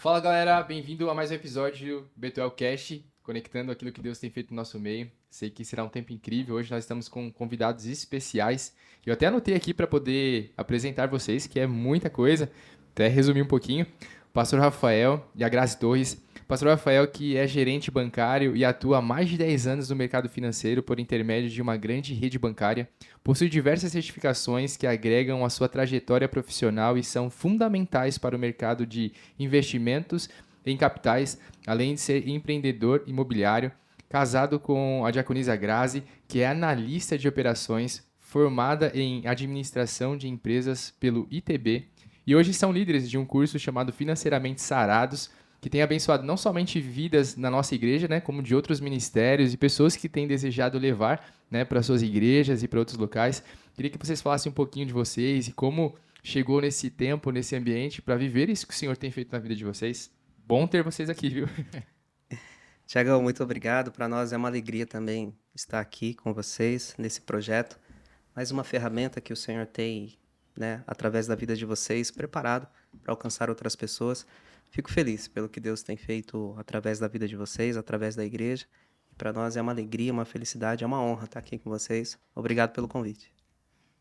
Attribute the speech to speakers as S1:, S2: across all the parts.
S1: Fala galera, bem-vindo a mais um episódio do Betuel Cast, conectando aquilo que Deus tem feito no nosso meio. Sei que será um tempo incrível. Hoje nós estamos com convidados especiais. Eu até anotei aqui para poder apresentar vocês, que é muita coisa. Até resumir um pouquinho. O pastor Rafael e a Grazi Torres. O pastor Rafael, que é gerente bancário e atua há mais de 10 anos no mercado financeiro por intermédio de uma grande rede bancária, possui diversas certificações que agregam a sua trajetória profissional e são fundamentais para o mercado de investimentos em capitais, além de ser empreendedor imobiliário, casado com a diaconisa Grazi, que é analista de operações, formada em administração de empresas pelo ITB, e hoje são líderes de um curso chamado Financeiramente Sarados, que tem abençoado não somente vidas na nossa igreja, né, como de outros ministérios e pessoas que têm desejado levar, né, para suas igrejas e para outros locais. Queria que vocês falassem um pouquinho de vocês e como chegou nesse tempo, nesse ambiente, para viver isso que o Senhor tem feito na vida de vocês. Bom ter vocês aqui, viu?
S2: Tiagão, muito obrigado. Para nós é uma alegria também estar aqui com vocês nesse projeto. Mais uma ferramenta que o Senhor tem, né, através da vida de vocês, preparado para alcançar outras pessoas. Fico feliz pelo que Deus tem feito através da vida de vocês, através da igreja. Para nós é uma alegria, uma felicidade, é uma honra estar aqui com vocês. Obrigado pelo convite.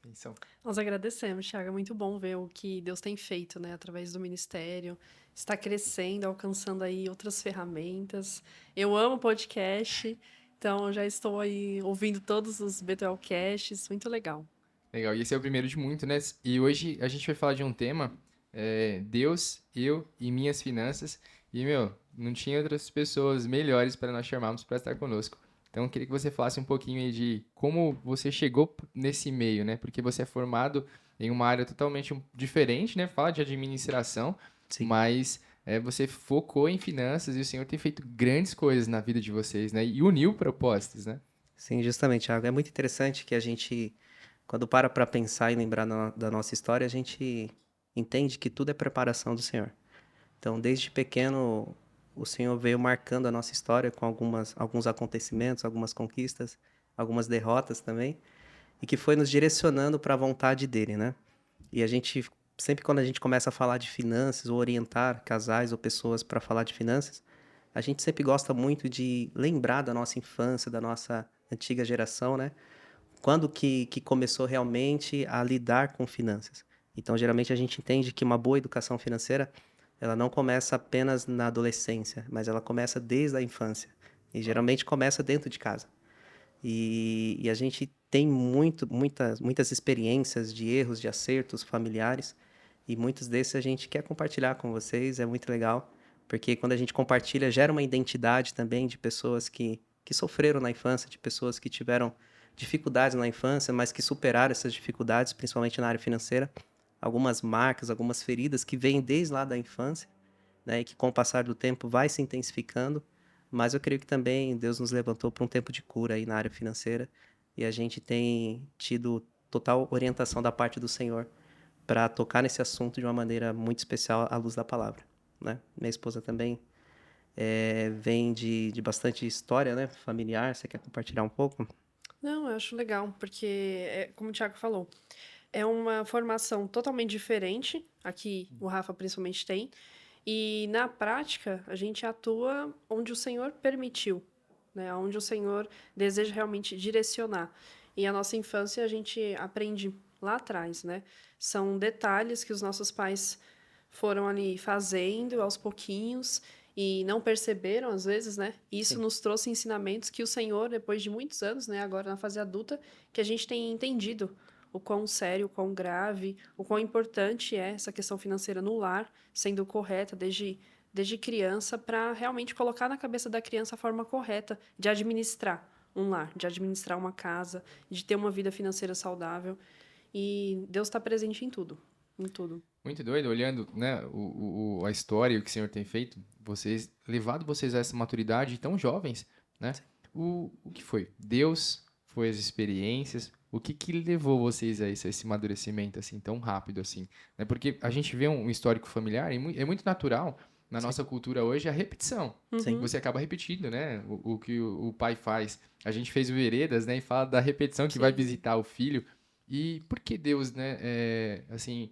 S1: Atenção.
S3: Nós agradecemos, Thiago. É muito bom ver o que Deus tem feito, né, através do ministério. Está crescendo, alcançando aí outras ferramentas. Eu amo podcast, então eu já estou aí ouvindo todos os Betuel Casts. Muito legal.
S1: Legal, e esse é o primeiro de muito, né? E hoje a gente vai falar de um tema, Deus, eu e minhas finanças. E, meu, não tinha outras pessoas melhores para nós chamarmos para estar conosco. Então, eu queria que você falasse um pouquinho aí de como você chegou nesse meio, né? Porque você é formado em uma área totalmente diferente, né? Fala de administração,
S2: Sim.
S1: mas você focou em finanças e o Senhor tem feito grandes coisas na vida de vocês, né? E uniu propósitos, né?
S2: Sim, justamente, Tiago. É muito interessante que a gente, quando para pensar e lembrar da nossa história, a gente entende que tudo é preparação do Senhor. Então, desde pequeno, o Senhor veio marcando a nossa história com alguns acontecimentos, algumas conquistas, algumas derrotas também, e que foi nos direcionando para a vontade dele, né? E a gente, sempre quando a gente começa a falar de finanças, ou orientar casais ou pessoas para falar de finanças, a gente sempre gosta muito de lembrar da nossa infância, da nossa antiga geração, né? Quando que começou realmente a lidar com finanças. Então, geralmente a gente entende que uma boa educação financeira, ela não começa apenas na adolescência, mas ela começa desde a infância. E geralmente começa dentro de casa. E a gente tem muitas experiências de erros, de acertos familiares, e muitos desses a gente quer compartilhar com vocês, é muito legal, porque quando a gente compartilha, gera uma identidade também de pessoas que sofreram na infância, de pessoas que tiveram dificuldades na infância, mas que superaram essas dificuldades, principalmente na área financeira, algumas marcas, algumas feridas que vêm desde lá da infância, né, e que com o passar do tempo vai se intensificando, mas eu creio que também Deus nos levantou para um tempo de cura aí na área financeira e a gente tem tido total orientação da parte do Senhor para tocar nesse assunto de uma maneira muito especial à luz da palavra, né? Minha esposa também vem de bastante história, né, familiar. Você quer compartilhar um pouco?
S3: Não, eu acho legal, porque, como o Thiago falou, é uma formação totalmente diferente, aqui o Rafa principalmente tem, e na prática a gente atua onde o Senhor permitiu, né? Onde o Senhor deseja realmente direcionar. E a nossa infância a gente aprende lá atrás, né? São detalhes que os nossos pais foram ali fazendo aos pouquinhos e não perceberam às vezes, né? E isso
S2: Sim.
S3: nos trouxe ensinamentos que o Senhor, depois de muitos anos, né, agora na fase adulta, que a gente tem entendido o quão sério, o quão grave, o quão importante é essa questão financeira no lar, sendo correta desde criança, para realmente colocar na cabeça da criança a forma correta de administrar um lar, de administrar uma casa, de ter uma vida financeira saudável. E Deus está presente em tudo, em tudo.
S1: Muito doido, olhando, né, a história e o que o Senhor tem feito, levado vocês a essa maturidade tão jovens, né? O que foi? Deus, foi as experiências, o que levou vocês a esse amadurecimento assim tão rápido assim, né? Porque a gente vê um histórico familiar e é muito natural na
S2: Sim.
S1: nossa cultura hoje a repetição.
S2: Sim.
S3: Uhum.
S1: Você acaba repetindo, né? O que o pai faz. A gente fez o Veredas, né? E fala da repetição que vai
S3: Sim.
S1: visitar o filho. E por que Deus, né? Assim,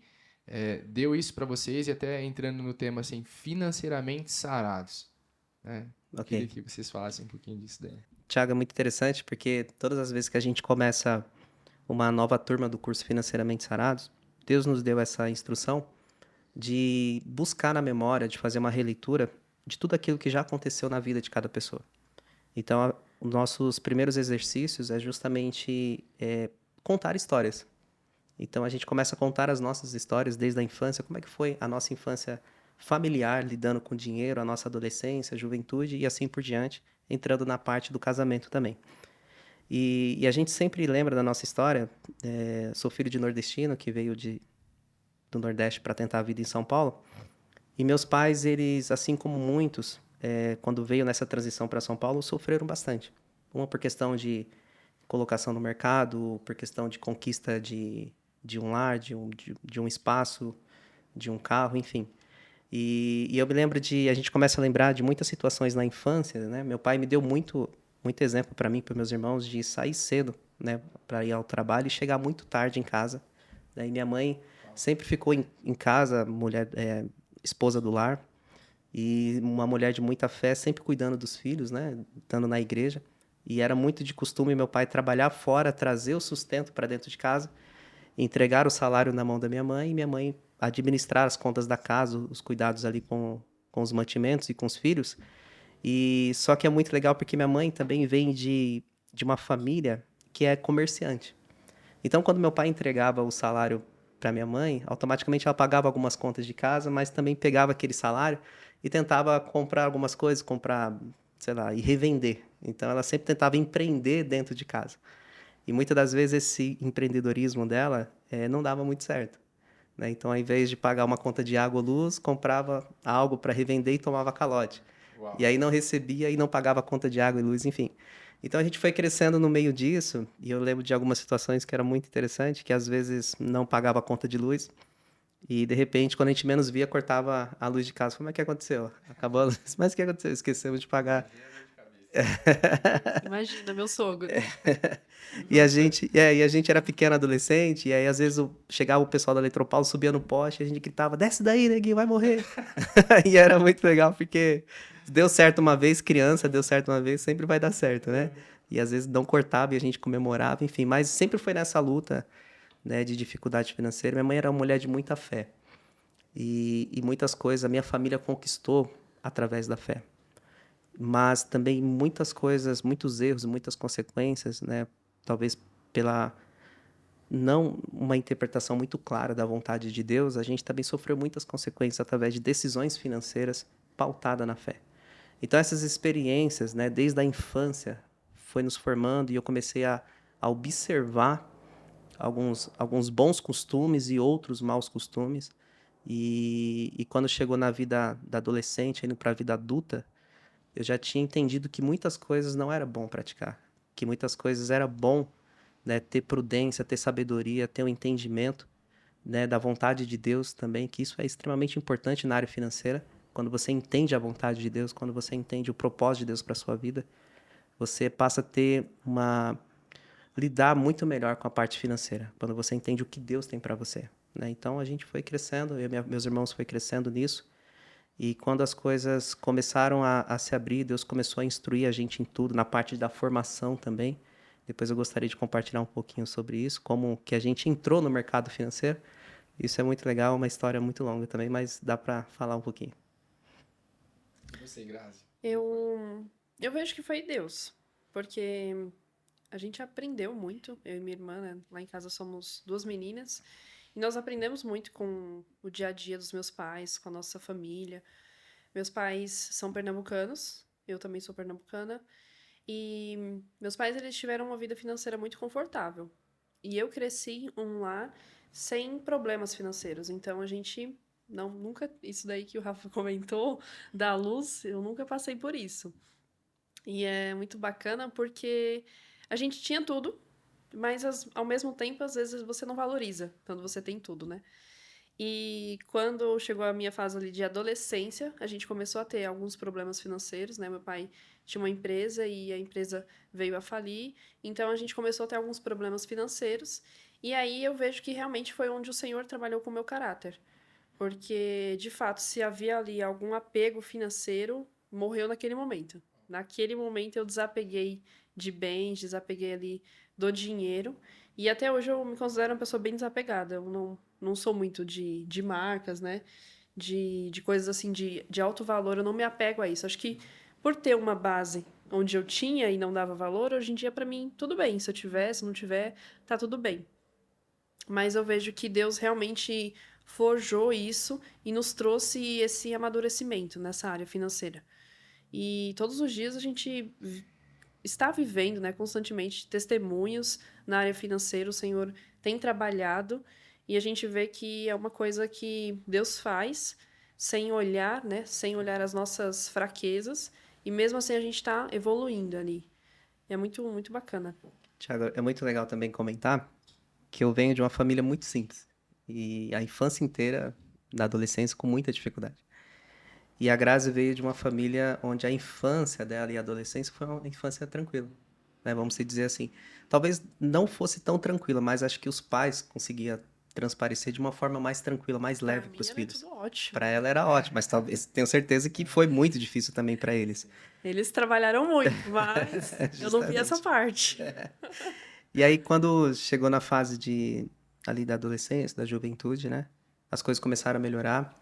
S1: deu isso para vocês, e até entrando no tema assim, financeiramente sarados, né? Eu queria
S2: Ok.
S1: que vocês falassem um pouquinho disso daí.
S2: Tiago, é muito interessante porque todas as vezes que a gente começa uma nova turma do curso Financeiramente Sarados, Deus nos deu essa instrução de buscar na memória, de fazer uma releitura de tudo aquilo que já aconteceu na vida de cada pessoa. Então, os nossos primeiros exercícios é justamente contar histórias. Então, a gente começa a contar as nossas histórias desde a infância, como é que foi a nossa infância familiar, lidando com dinheiro, a nossa adolescência, juventude e assim por diante, entrando na parte do casamento também. E a gente sempre lembra da nossa história. Sou filho de nordestino que veio do Nordeste para tentar a vida em São Paulo. E meus pais, eles, assim como muitos, quando veio nessa transição para São Paulo, sofreram bastante. Uma por questão de colocação no mercado, por questão de conquista de um lar, de um espaço, de um carro, enfim. E eu me lembro a gente começa a lembrar de muitas situações na infância, né? Meu pai me deu muito exemplo para mim, para meus irmãos, de sair cedo, né, para ir ao trabalho e chegar muito tarde em casa. Daí minha mãe sempre ficou em casa, mulher, esposa do lar, e uma mulher de muita fé, sempre cuidando dos filhos, né, estando na igreja. E era muito de costume meu pai trabalhar fora, trazer o sustento para dentro de casa, entregar o salário na mão da minha mãe e minha mãe administrar as contas da casa, os cuidados ali com os mantimentos e com os filhos. E só que é muito legal porque minha mãe também vem de uma família que é comerciante. Então, quando meu pai entregava o salário para minha mãe, automaticamente ela pagava algumas contas de casa, mas também pegava aquele salário e tentava comprar algumas coisas, comprar, sei lá, e revender. Então, ela sempre tentava empreender dentro de casa. E muitas das vezes esse empreendedorismo dela não dava muito certo, né? Então, ao invés de pagar uma conta de água ou luz, comprava algo para revender e tomava calote.
S1: Uau.
S2: E aí não recebia e não pagava a conta de água e luz, enfim. Então a gente foi crescendo no meio disso, e eu lembro de algumas situações que era muito interessante, que às vezes não pagava a conta de luz, e de repente, quando a gente menos via, cortava a luz de casa. Como é que aconteceu? Acabou a luz. Mas o que aconteceu? Esquecemos de pagar.
S3: Imagina, meu sogro.
S2: E a gente era pequeno adolescente, e aí às vezes chegava o pessoal da Eletropaulo, subia no poste, e a gente gritava, desce daí, neguinho, vai morrer. E era muito legal, porque deu certo uma vez, criança, deu certo uma vez, sempre vai dar certo, né? E às vezes não cortava e a gente comemorava, enfim, mas sempre foi nessa luta, né, de dificuldade financeira. Minha mãe era uma mulher de muita fé, e muitas coisas a minha família conquistou através da fé. Mas também muitas coisas, muitos erros, muitas consequências, né? Talvez pela não uma interpretação muito clara da vontade de Deus, a gente também sofreu muitas consequências através de decisões financeiras pautadas na fé. Então essas experiências, né, desde a infância, foi nos formando e eu comecei a observar alguns bons costumes e outros maus costumes. E quando chegou na vida da adolescente, indo para a vida adulta, eu já tinha entendido que muitas coisas não era bom praticar, que muitas coisas era bom, né, ter prudência, ter sabedoria, ter um entendimento, né, da vontade de Deus também, que isso é extremamente importante na área financeira. Quando você entende a vontade de Deus, quando você entende o propósito de Deus para sua vida, você passa a ter lidar muito melhor com a parte financeira, quando você entende o que Deus tem para você, né? Então a gente foi crescendo, meus irmãos foi crescendo nisso. E quando as coisas começaram a se abrir, Deus começou a instruir a gente em tudo, na parte da formação também. Depois eu gostaria de compartilhar um pouquinho sobre isso, como que a gente entrou no mercado financeiro. Isso é muito legal, uma história muito longa também, mas dá para falar um pouquinho.
S1: E você, Grazi?
S3: Eu vejo que foi Deus, porque a gente aprendeu muito, eu e minha irmã, né? Lá em casa somos duas meninas, e nós aprendemos muito com o dia a dia dos meus pais, com a nossa família. Meus pais são pernambucanos, eu também sou pernambucana, e meus pais eles tiveram uma vida financeira muito confortável. E eu cresci em um lar sem problemas financeiros, então a gente nunca, isso daí que o Rafa comentou da luz, eu nunca passei por isso. E é muito bacana porque a gente tinha tudo, mas ao mesmo tempo, às vezes, você não valoriza quando você tem tudo, né? E quando chegou a minha fase ali de adolescência, a gente começou a ter alguns problemas financeiros, né? Meu pai tinha uma empresa e a empresa veio a falir, então a gente começou a ter alguns problemas financeiros E aí eu vejo que realmente foi onde o Senhor trabalhou com o meu caráter. Porque, de fato, se havia ali algum apego financeiro, morreu naquele momento. Naquele momento eu desapeguei de bens, desapeguei ali do dinheiro. E até hoje eu me considero uma pessoa bem desapegada. Eu não sou muito de marcas, né? De coisas assim de alto valor. Eu não me apego a isso. Acho que por ter uma base onde eu tinha e não dava valor, hoje em dia, para mim, tudo bem. Se eu tiver, se não tiver, tá tudo bem. Mas eu vejo que Deus realmente forjou isso e nos trouxe esse amadurecimento nessa área financeira. E todos os dias a gente está vivendo, né, constantemente testemunhos na área financeira. O Senhor tem trabalhado e a gente vê que é uma coisa que Deus faz sem olhar, né, sem olhar as nossas fraquezas. E mesmo assim a gente está evoluindo ali. É muito, muito bacana.
S2: Tiago, é muito legal também comentar que eu venho de uma família muito simples. E a infância inteira, da adolescência, com muita dificuldade. E a Grazi veio de uma família onde a infância dela e a adolescência foi uma infância tranquila, né? Vamos dizer assim. Talvez não fosse tão tranquila, mas acho que os pais conseguiam transparecer de uma forma mais tranquila, mais
S3: Pra
S2: leve
S3: mim
S2: para os
S3: era
S2: filhos.
S3: tudo ótimo.
S2: Para ela era ótimo, mas talvez tenho certeza que foi muito difícil também para eles.
S3: Eles trabalharam muito, mas eu não vi essa
S2: Justamente.
S3: parte.
S2: E aí quando chegou na fase de ali da adolescência, da juventude, né? As coisas começaram a melhorar.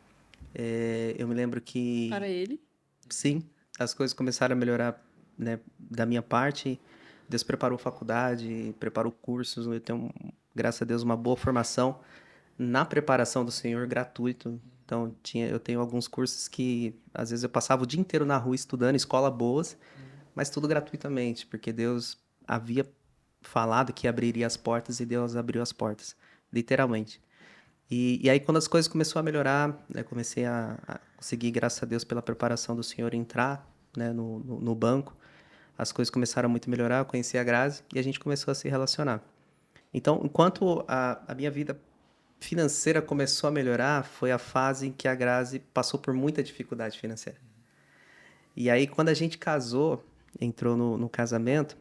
S2: Eu me lembro
S3: Para
S2: que
S3: ele.
S2: sim, as coisas começaram a melhorar, né, da minha parte. Deus preparou faculdade, preparou cursos. Eu tenho, graças a Deus, uma boa formação na preparação do Senhor, gratuito. Então, eu tenho alguns cursos que, às vezes, eu passava o dia inteiro na rua estudando, escola boas, mas tudo gratuitamente, porque Deus havia falado que abriria as portas e Deus abriu as portas, literalmente. E aí, quando as coisas começaram a melhorar, né, comecei a conseguir, graças a Deus, pela preparação do Senhor, entrar, né, no banco. As coisas começaram muito a melhorar, eu conheci a Grazi e a gente começou a se relacionar. Então, enquanto a minha vida financeira começou a melhorar, foi a fase em que a Grazi passou por muita dificuldade financeira. E aí, quando a gente casou, entrou no casamento,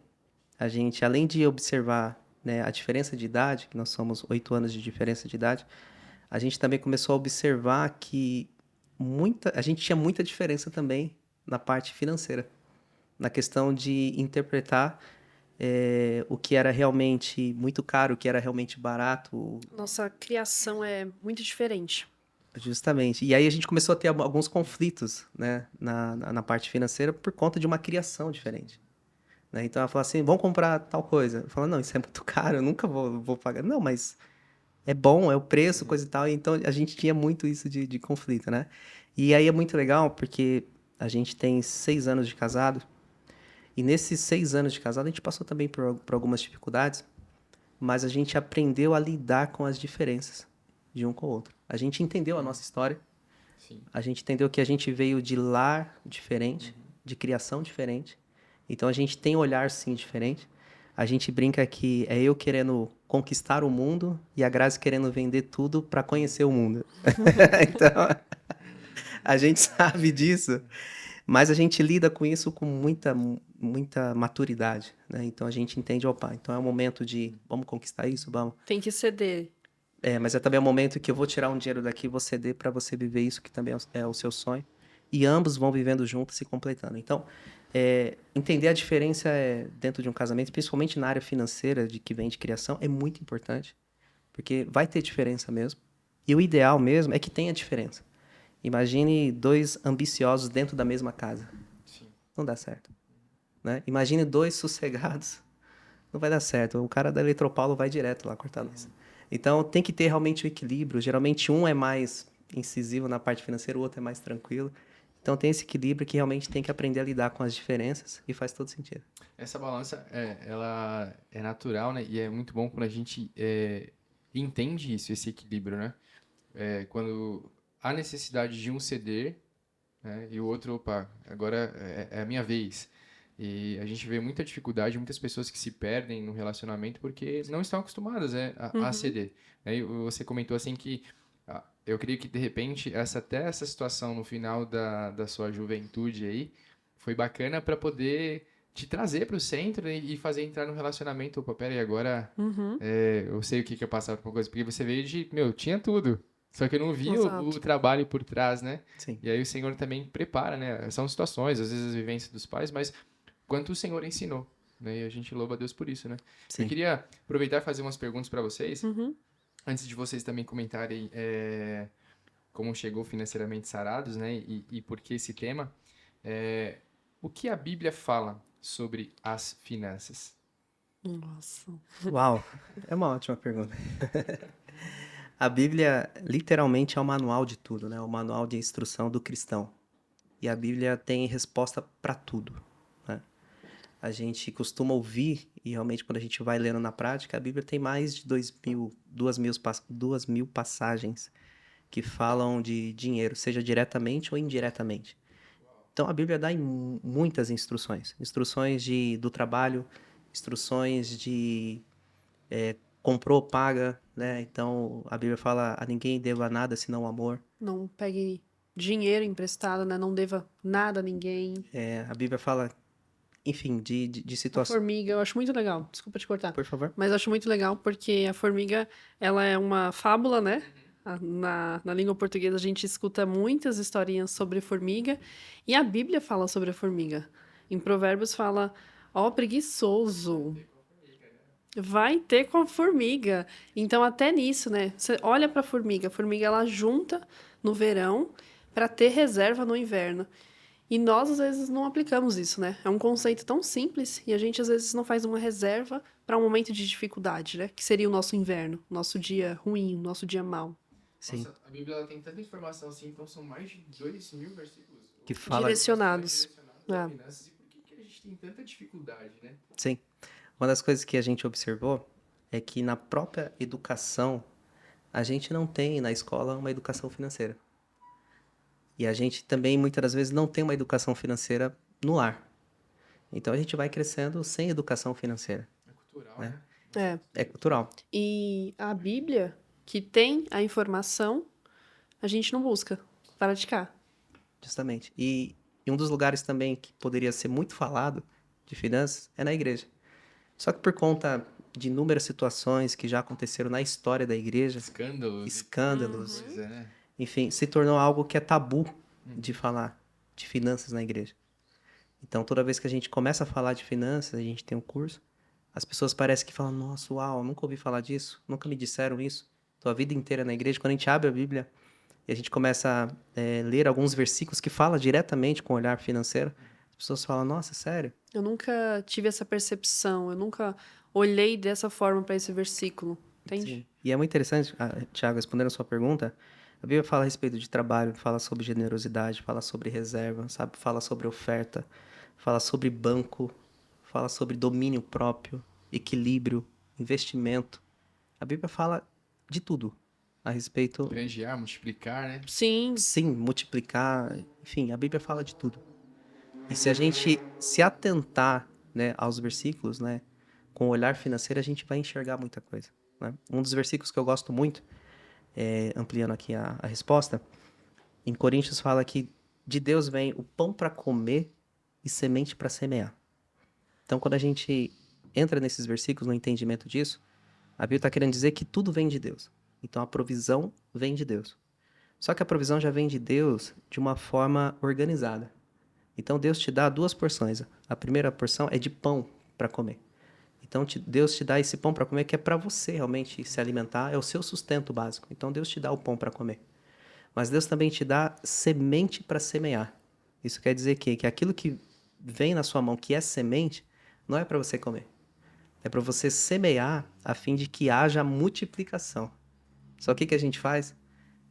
S2: a gente, além de observar, né, a diferença de idade, que nós somos 8 anos de diferença de idade, a gente também começou a observar que a gente tinha muita diferença também na parte financeira, na questão de interpretar o que era realmente muito caro, o que era realmente barato,
S3: Nossa criação é muito diferente.
S2: justamente. E aí a gente começou a ter alguns conflitos, né, na parte financeira por conta de uma criação diferente. Né? Então ela falou assim, vamos comprar tal coisa. Eu falo, não, isso é muito caro, eu nunca vou pagar. Não, mas é bom, é o preço, coisa e tal. Então a gente tinha muito isso de conflito, né? E aí é muito legal porque a gente tem 6 anos de casado. E nesses 6 anos de casado a gente passou também por algumas dificuldades, mas a gente aprendeu a lidar com as diferenças de um com o outro. A gente entendeu a nossa história,
S1: Sim.
S2: a gente entendeu que a gente veio de lar diferente, de criação diferente. Então a gente tem um olhar sim diferente. A gente brinca que é eu querendo conquistar o mundo e a Grazi querendo vender tudo para conhecer o mundo. Então a gente sabe disso, mas a gente lida com isso com muita maturidade, né? Então a gente entende, opa, então é o momento de vamos conquistar isso, vamos.
S3: Tem que ceder.
S2: Mas é também o momento que eu vou tirar um dinheiro daqui e vou ceder para você viver isso que também é o seu sonho. E ambos vão vivendo juntos, se completando. Então, entender a diferença dentro de um casamento, principalmente na área financeira de que vem de criação, é muito importante. Porque vai ter diferença mesmo. E o ideal mesmo é que tenha diferença. Imagine dois ambiciosos dentro da mesma casa.
S1: Sim.
S2: Não dá certo. Né? Imagine dois sossegados. Não vai dar certo. O cara da Eletropaulo vai direto lá cortar a luz. Então, tem que ter realmente o equilíbrio. Geralmente, um é mais incisivo na parte financeira, o outro é mais tranquilo. Então, tem esse equilíbrio que realmente tem que aprender a lidar com as diferenças e faz todo sentido.
S1: Essa balança, ela é natural, né? E é muito bom quando a gente entende isso, esse equilíbrio, né? Quando há necessidade de um ceder, né? E o outro, opa, agora é a minha vez. E a gente vê muita dificuldade, muitas pessoas que se perdem no relacionamento porque não estão acostumadas, a ceder. Aí você comentou assim que eu creio que de repente até essa situação no final da sua juventude aí foi bacana para poder te trazer para o centro e fazer entrar no relacionamento. Opa, pera aí, agora
S3: Uhum.
S1: eu sei o que que é passar por uma coisa. Porque você veio de, meu, tinha tudo. Só que eu não vi o
S3: Exato.
S1: trabalho por trás, né?
S2: Sim,
S1: E aí o Senhor também prepara, né? São situações, às vezes as vivências dos pais, mas quanto o Senhor ensinou, né? E a gente louva a Deus por isso, né? Eu
S2: sim.
S1: queria aproveitar e fazer umas perguntas para vocês,
S3: Uhum.
S1: antes de vocês também comentarem como chegou financeiramente sarados, né? E por que esse tema. É, o que a Bíblia fala sobre as finanças?
S3: Nossa.
S2: Uau, é uma ótima pergunta. A Bíblia literalmente é o manual de tudo, né? O manual de instrução do cristão. E a Bíblia tem resposta para tudo, né? A gente costuma ouvir, e realmente quando a gente vai lendo na prática, a Bíblia tem mais de 2.000 passagens que falam de dinheiro, seja diretamente ou indiretamente. Então a Bíblia dá muitas instruções. Instruções do trabalho, instruções de comprou, paga, né? Então a Bíblia fala a ninguém deva nada senão o amor.
S3: Não pegue dinheiro emprestado, né? Não deva nada a ninguém.
S2: A Bíblia fala, enfim, de
S3: A
S2: situações.
S3: formiga, eu acho muito legal. Desculpa te cortar.
S2: Por favor.
S3: Mas eu acho muito legal porque a formiga, ela é uma fábula, né? Na língua portuguesa a gente escuta muitas historinhas sobre formiga e a Bíblia fala sobre a formiga. Em Provérbios fala, ó preguiçoso, vai ter com a formiga. Então até nisso, né? Você olha para a formiga ela junta no verão para ter reserva no inverno. E nós, às vezes, não aplicamos isso, né? É um conceito tão simples e a gente, às vezes, não faz uma reserva para um momento de dificuldade, né? Que seria o nosso inverno, nosso dia ruim, nosso dia mau.
S2: Sim,
S1: Nossa, a Bíblia ela tem tanta informação assim, então são mais de 2.000 versículos.
S2: que fala,
S3: Direcionados.
S1: Direcionados a
S3: É.
S1: finanças. E por que a gente tem tanta dificuldade, né?
S2: sim. Uma das coisas que a gente observou é que na própria educação, a gente não tem na escola uma educação financeira. E a gente também, muitas das vezes, não tem uma educação financeira no lar. Então a gente vai crescendo sem educação financeira.
S1: É cultural,
S2: Né?
S1: né?
S3: É.
S2: É cultural,
S3: E a Bíblia, que tem a informação, a gente não busca praticar.
S2: justamente. E um dos lugares também que poderia ser muito falado de finanças é na igreja. Só que por conta de inúmeras situações que já aconteceram na história da igreja,
S1: Escândalos.
S2: escândalos,
S1: Coisa, né?
S2: enfim, se tornou algo que é tabu de falar de finanças na igreja. Então, toda vez que a gente começa a falar de finanças, a gente tem um curso, as pessoas parecem que falam, nossa, uau, nunca ouvi falar disso, nunca me disseram isso. Tô a vida inteira na igreja. Quando a gente abre a Bíblia e a gente começa a ler alguns versículos que falam diretamente com o olhar financeiro, as pessoas falam, nossa, sério?
S3: Eu nunca tive essa percepção, eu nunca olhei dessa forma para esse versículo, entende?
S2: Sim. E é muito interessante, Thiago, respondendo a sua pergunta, a Bíblia fala a respeito de trabalho, fala sobre generosidade, fala sobre reserva, sabe? Fala sobre oferta, fala sobre banco, fala sobre domínio próprio, equilíbrio, investimento. A Bíblia fala de tudo a respeito,
S1: Granjear, multiplicar, né?
S3: Sim,
S2: sim, multiplicar, enfim, a Bíblia fala de tudo. E se a gente se atentar, né, aos versículos, né, com o olhar financeiro, a gente vai enxergar muita coisa, né? Um dos versículos que eu gosto muito, ampliando aqui a resposta, em Coríntios fala que de Deus vem o pão para comer e semente para semear. Então, quando a gente entra nesses versículos, no entendimento disso, a Bíblia está querendo dizer que tudo vem de Deus. Então, a provisão vem de Deus. Só que a provisão já vem de Deus de uma forma organizada. Então, Deus te dá duas porções. A primeira porção é de pão para comer. Então, Deus te dá esse pão para comer que é para você realmente se alimentar, é o seu sustento básico. Então, Deus te dá o pão para comer. Mas Deus também te dá semente para semear. Isso quer dizer que aquilo que vem na sua mão, que é semente, não é para você comer. É para você semear a fim de que haja multiplicação. Só que o que a gente faz?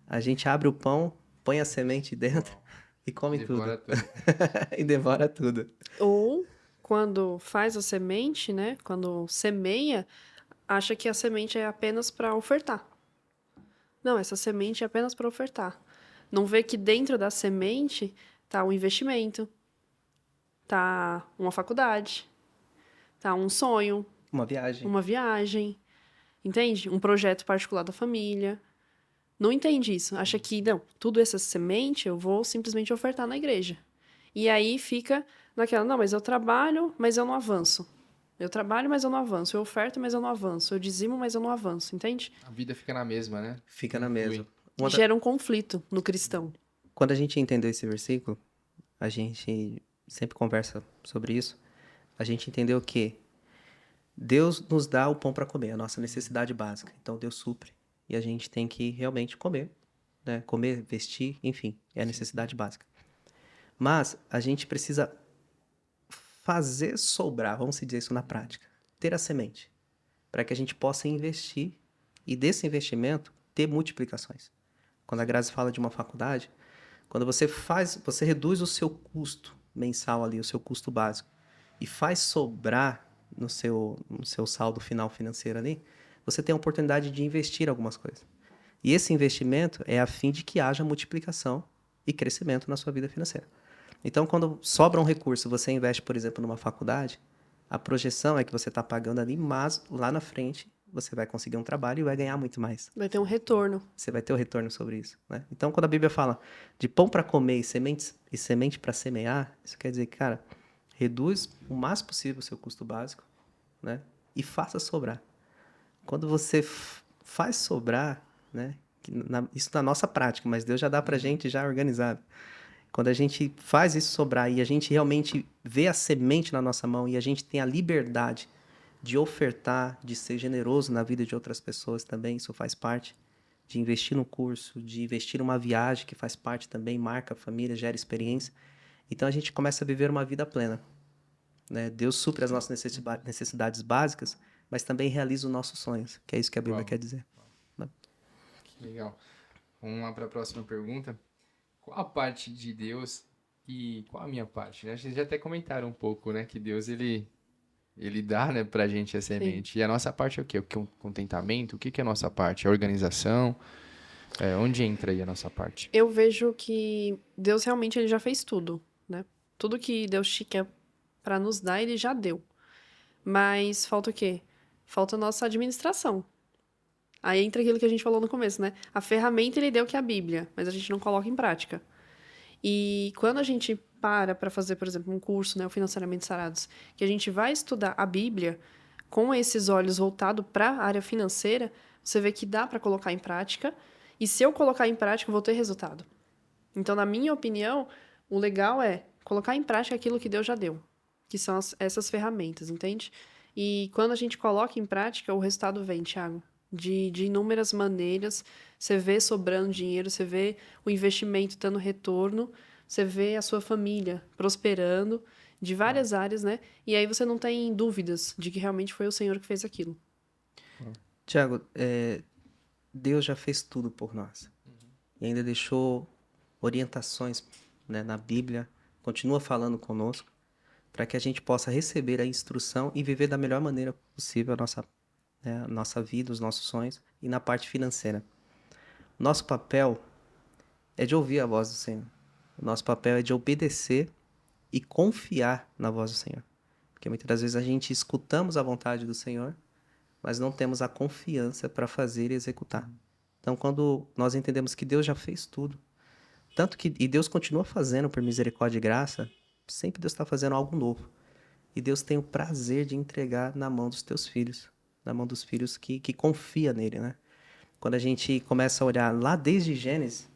S2: A gente abre o pão, põe a semente dentro e come
S1: Devora
S2: tudo.
S1: tudo.
S2: E devora tudo.
S3: ou quando faz a semente, né? Quando semeia, acha que a semente é apenas para ofertar. Não, essa semente é apenas para ofertar. Não vê que dentro da semente tá um investimento, tá uma faculdade, tá um sonho,
S2: Uma viagem.
S3: uma viagem, entende? Um projeto particular da família. Não entende isso. Acha que, não, tudo essa semente eu vou simplesmente ofertar na igreja. E aí fica naquela, não, mas eu trabalho, mas eu não avanço. Eu trabalho, mas eu não avanço. Eu oferto, mas eu não avanço. Eu dizimo, mas eu não avanço, entende?
S1: A vida fica na mesma, né?
S2: Fica na
S1: Não flui.
S2: mesma.
S3: E gera um conflito no cristão.
S2: Quando a gente entendeu esse versículo, a gente sempre conversa sobre isso, a gente entendeu que Deus nos dá o pão para comer, a nossa necessidade básica. Então Deus supre e a gente tem que realmente comer, né? Comer, vestir, enfim, é a necessidade básica. Mas a gente precisa fazer sobrar, vamos dizer isso na prática, ter a semente, para que a gente possa investir e desse investimento ter multiplicações. Quando a Grazi fala de uma faculdade, quando você reduz o seu custo mensal ali, o seu custo básico, e faz sobrar no seu saldo final financeiro ali, você tem a oportunidade de investir algumas coisas. E esse investimento é a fim de que haja multiplicação e crescimento na sua vida financeira. Então, quando sobra um recurso, você investe, por exemplo, numa faculdade, a projeção é que você está pagando ali, mas lá na frente você vai conseguir um trabalho e vai ganhar muito mais.
S3: Vai ter um retorno.
S2: Você vai ter o retorno sobre isso, né? Então, quando a Bíblia fala de pão para comer e semente para semear, isso quer dizer que, cara, reduz o máximo possível o seu custo básico, né? E faça sobrar. Quando você faz sobrar, né? Isso na nossa prática, mas Deus já dá pra gente já organizado. Quando a gente faz isso sobrar e a gente realmente vê a semente na nossa mão e a gente tem a liberdade de ofertar, de ser generoso na vida de outras pessoas também, isso faz parte. De investir no curso, de investir numa viagem, que faz parte também, marca a família, gera experiência. Então a gente começa a viver uma vida plena, né? Deus supre as nossas necessidades básicas, mas também realiza os nossos sonhos, que é isso que a Bíblia quer dizer. Né?
S1: Que legal. Vamos lá para a próxima pergunta. Qual a parte de Deus e qual a minha parte? Né? A gente já até comentaram um pouco, né? Que Deus, ele dá, né, pra gente a semente. E a nossa parte é o quê? O que é um contentamento? O que que é a nossa parte? A organização? Onde entra aí a nossa parte?
S3: Eu vejo que Deus realmente ele já fez tudo, né? Tudo que Deus te quer para nos dar, ele já deu. Mas falta o quê? Falta a nossa administração. Aí entra aquilo que a gente falou no começo, né? A ferramenta ele deu que é a Bíblia, mas a gente não coloca em prática. E quando a gente para fazer, por exemplo, um curso, né, o Financeiramente Sarados, que a gente vai estudar a Bíblia com esses olhos voltados para a área financeira, você vê que dá para colocar em prática. E se eu colocar em prática, eu vou ter resultado. Então, na minha opinião, o legal é colocar em prática aquilo que Deus já deu, que são essas ferramentas, entende? E quando a gente coloca em prática, o resultado vem, Thiago. De inúmeras maneiras, você vê sobrando dinheiro, você vê o investimento dando retorno, você vê a sua família prosperando de várias áreas, né? E aí você não tem dúvidas de que realmente foi o Senhor que fez aquilo.
S2: Tiago, Deus já fez tudo por nós. E ainda deixou orientações, né, na Bíblia, continua falando conosco, para que a gente possa receber a instrução e viver da melhor maneira possível a nossa vida, os nossos sonhos e na parte financeira. Nosso papel é de ouvir a voz do Senhor. O nosso papel é de obedecer e confiar na voz do Senhor. Porque muitas das vezes a gente escutamos a vontade do Senhor, mas não temos a confiança para fazer e executar. Então, quando nós entendemos que Deus já fez tudo, e Deus continua fazendo por misericórdia e graça, sempre Deus está fazendo algo novo. E Deus tem o prazer de entregar na mão dos teus filhos, na mão dos filhos que confia nele, né? Quando a gente começa a olhar lá desde Gênesis,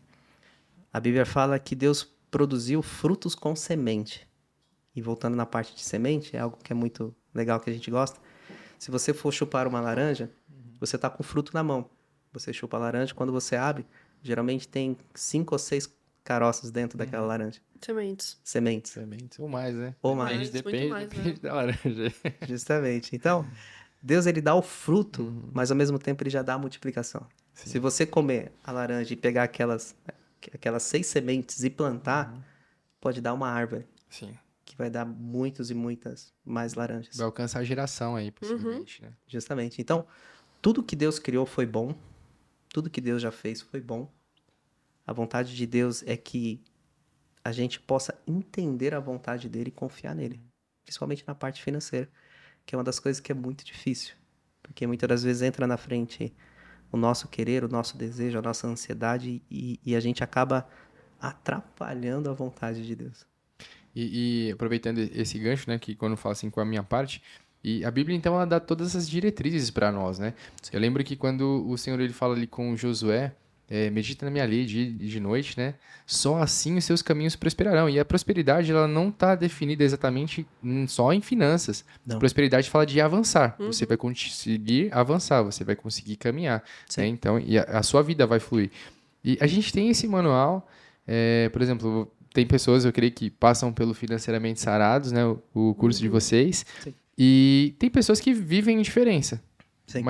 S2: a Bíblia fala que Deus produziu frutos com semente. E voltando na parte de semente, é algo que é muito legal, que a gente gosta. Se você for chupar uma laranja, você está com o fruto na mão. Você chupa a laranja, quando você abre, geralmente tem 5 ou 6 caroças dentro daquela laranja.
S3: Sementes.
S2: Sementes.
S1: Ou mais, né?
S2: Ou mais.
S1: Depende da laranja.
S2: Justamente. Então, Deus ele dá o fruto, mas ao mesmo tempo ele já dá a multiplicação.
S1: Sim.
S2: Se você comer a laranja e pegar aquelas 6 sementes e plantar, pode dar uma árvore.
S1: Sim.
S2: Que vai dar muitos e muitas mais laranjas.
S1: Vai alcançar a geração aí, possivelmente, né?
S2: Justamente. Então, tudo que Deus criou foi bom. Tudo que Deus já fez foi bom. A vontade de Deus é que a gente possa entender a vontade dele e confiar nele. Principalmente na parte financeira, que é uma das coisas que é muito difícil. Porque muitas das vezes entra na frente o nosso querer, o nosso desejo, a nossa ansiedade e a gente acaba atrapalhando a vontade de Deus.
S1: E aproveitando esse gancho, né, que quando eu falo assim com a minha parte, e a Bíblia então ela dá todas essas diretrizes para nós, né? Eu lembro que quando o Senhor ele fala ali com Josué, medita na minha lei dia e de noite, né? Só assim os seus caminhos prosperarão. E a prosperidade ela não está definida exatamente só em finanças.
S2: Não.
S1: Prosperidade fala de avançar. Você vai
S3: Uhum.
S1: conseguir avançar, você vai conseguir caminhar, né?
S2: Sim.
S1: Então, e a sua vida vai fluir. E a gente tem esse manual, por exemplo, tem pessoas, eu creio, que passam pelo Financeiramente Sarados, né? O curso de vocês.
S2: Sim.
S1: E tem pessoas que vivem diferença.
S2: Sim.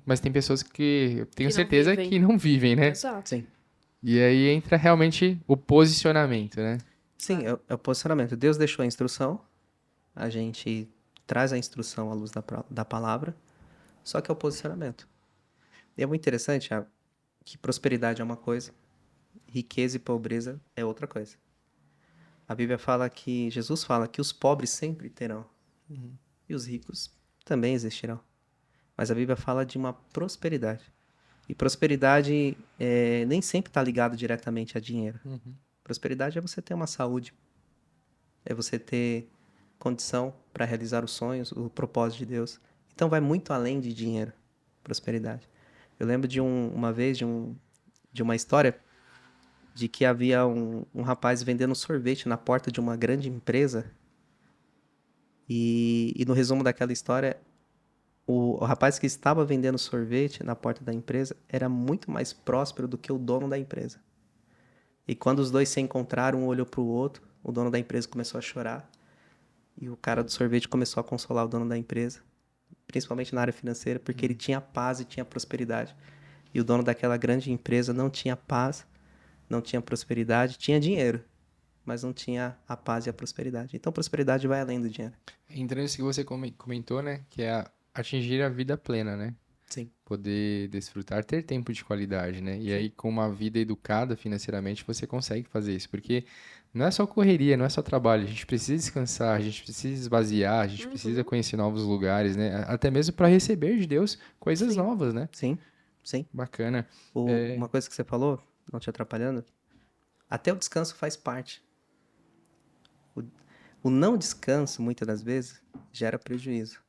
S1: Mas tem pessoas que eu tenho
S3: Que não
S1: certeza
S3: vivem.
S1: que não vivem, né?
S3: Exato.
S2: Sim.
S1: E aí entra realmente o posicionamento, né?
S2: Sim, é o posicionamento. Deus deixou a instrução, a gente traz a instrução à luz da palavra, só que é o posicionamento. E é muito interessante, Thiago, que prosperidade é uma coisa, riqueza e pobreza é outra coisa. A Bíblia fala que, Jesus fala que os pobres sempre terão, e os ricos também existirão. Mas a Bíblia fala de uma prosperidade. E prosperidade nem sempre está ligado diretamente a dinheiro. Prosperidade é você ter uma saúde, é você ter condição para realizar os sonhos, o propósito de Deus. Então vai muito além de dinheiro, prosperidade. Eu lembro de uma vez, de uma história, de que havia um rapaz vendendo sorvete na porta de uma grande empresa. E no resumo daquela história, o rapaz que estava vendendo sorvete na porta da empresa era muito mais próspero do que o dono da empresa. E quando os dois se encontraram, um olhou para o outro, o dono da empresa começou a chorar. E o cara do sorvete começou a consolar o dono da empresa, principalmente na área financeira, porque ele tinha paz e tinha prosperidade. E o dono daquela grande empresa não tinha paz, não tinha prosperidade, tinha dinheiro, mas não tinha a paz e a prosperidade. Então, prosperidade vai além do dinheiro.
S1: Entrando nisso que você comentou, né? Que é atingir a vida plena, né?
S2: Sim.
S1: Poder desfrutar, ter tempo de qualidade, né? E aí, com uma vida educada financeiramente, você consegue fazer isso. Porque não é só correria, não é só trabalho. A gente precisa descansar, a gente precisa esvaziar, a gente precisa conhecer novos lugares, né? Até mesmo para receber de Deus coisas
S3: Sim.
S1: novas, né?
S2: Sim, sim.
S1: Bacana.
S2: Uma coisa que você falou, não te atrapalhando, até o descanso faz parte. O não descanso, muitas das vezes, gera prejuízo,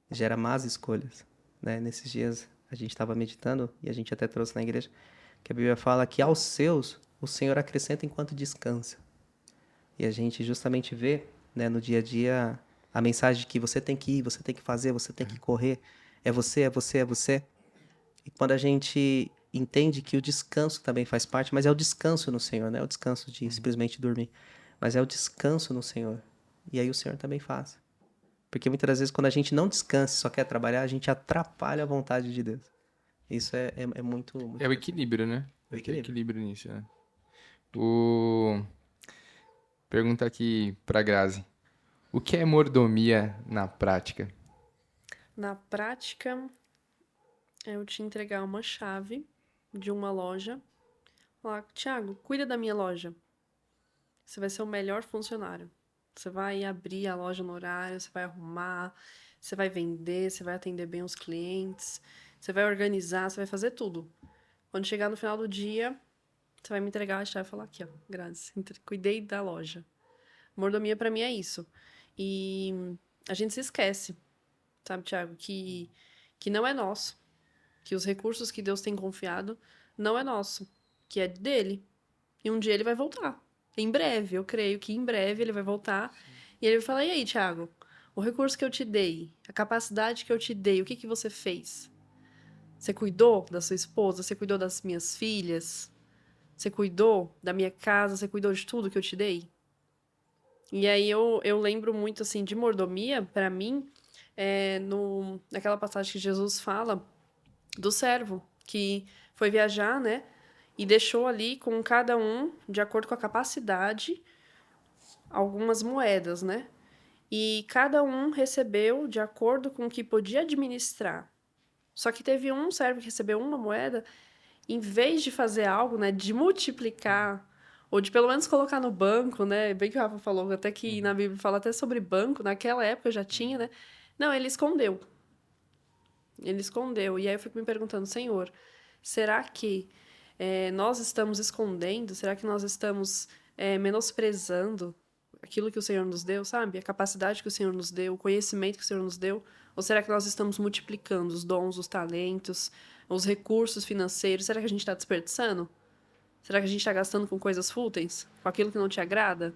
S2: gera más escolhas, né? Nesses dias a gente estava meditando e a gente até trouxe na igreja que a Bíblia fala que aos seus o Senhor acrescenta enquanto descansa. E a gente justamente vê, né, no dia a dia a mensagem de que você tem que ir, você tem que fazer, você tem que correr, é você, é você, é você. E quando a gente entende que o descanso também faz parte, mas é o descanso no Senhor, não é o descanso de simplesmente dormir, mas é o descanso no Senhor. E aí o Senhor também faz. Porque muitas das vezes quando a gente não descansa e só quer trabalhar, a gente atrapalha a vontade de Deus. Isso é muito, muito...
S1: É o equilíbrio, né?
S2: O
S1: Tem
S2: equilíbrio.
S1: equilíbrio nisso, né? Pergunta aqui pra Grazi. O que é mordomia na prática?
S3: Na prática, é eu te entregar uma chave de uma loja. Falar, Thiago, cuida da minha loja. Você vai ser o melhor funcionário. Você vai abrir a loja no horário, você vai arrumar, você vai vender, você vai atender bem os clientes, você vai organizar, você vai fazer tudo. Quando chegar no final do dia, você vai me entregar a chave e falar aqui, ó, Grazi, cuidei da loja. Mordomia pra mim é isso. E a gente se esquece, sabe, Thiago, que não é nosso, que os recursos que Deus tem confiado não é nosso, que é dele. E um dia ele vai voltar. Em breve, eu creio que em breve ele vai voltar. E ele vai falar, e aí, Thiago, o recurso que eu te dei, a capacidade que eu te dei, o que que você fez? Você cuidou da sua esposa? Você cuidou das minhas filhas? Você cuidou da minha casa? Você cuidou de tudo que eu te dei? E aí eu lembro muito, assim, de mordomia, pra mim, naquela passagem que Jesus fala do servo, que foi viajar, né? E deixou ali com cada um, de acordo com a capacidade, algumas moedas, né? E cada um recebeu de acordo com o que podia administrar. Só que teve um servo que recebeu uma moeda, em vez de fazer algo, né, de multiplicar, ou de pelo menos colocar no banco, né? Bem que o Rafa falou, até que na Bíblia fala até sobre banco, naquela época já tinha, né? Não, ele escondeu. Ele escondeu. E aí eu fico me perguntando, Senhor, será que nós estamos escondendo? Será que nós estamos menosprezando aquilo que o Senhor nos deu, sabe? A capacidade que o Senhor nos deu, o conhecimento que o Senhor nos deu? Ou será que nós estamos multiplicando os dons, os talentos, os recursos financeiros? Será que a gente está desperdiçando? Será que a gente está gastando com coisas fúteis? Com aquilo que não te agrada?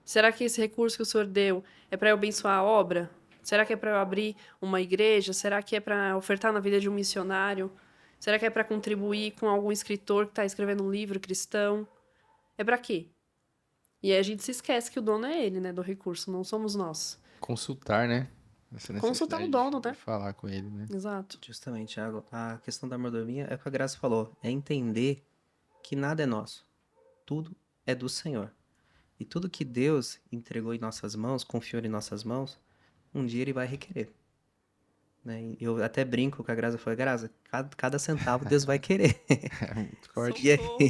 S3: Será que esse recurso que o Senhor deu é para eu abençoar a obra? Será que é para eu abrir uma igreja? Será que é para ofertar na vida de um missionário? Será que é para contribuir com algum escritor que está escrevendo um livro cristão? É para quê? E aí a gente se esquece que o dono é ele, né, do recurso, não somos nós.
S1: Consultar, né? Essa
S3: Consultar o
S1: necessidade
S3: dono,
S1: de
S3: né?
S1: falar com ele, né?
S3: Exato.
S2: Justamente, Thiago, a questão da mordomia é o que a Graça falou, é entender que nada é nosso, tudo é do Senhor. E tudo que Deus entregou em nossas mãos, confiou em nossas mãos, um dia ele vai requerer. Né? E eu até brinco com a Graça, falei, Graça, cada centavo Deus vai querer.
S1: É muito forte.
S2: E aí,
S3: Socorro.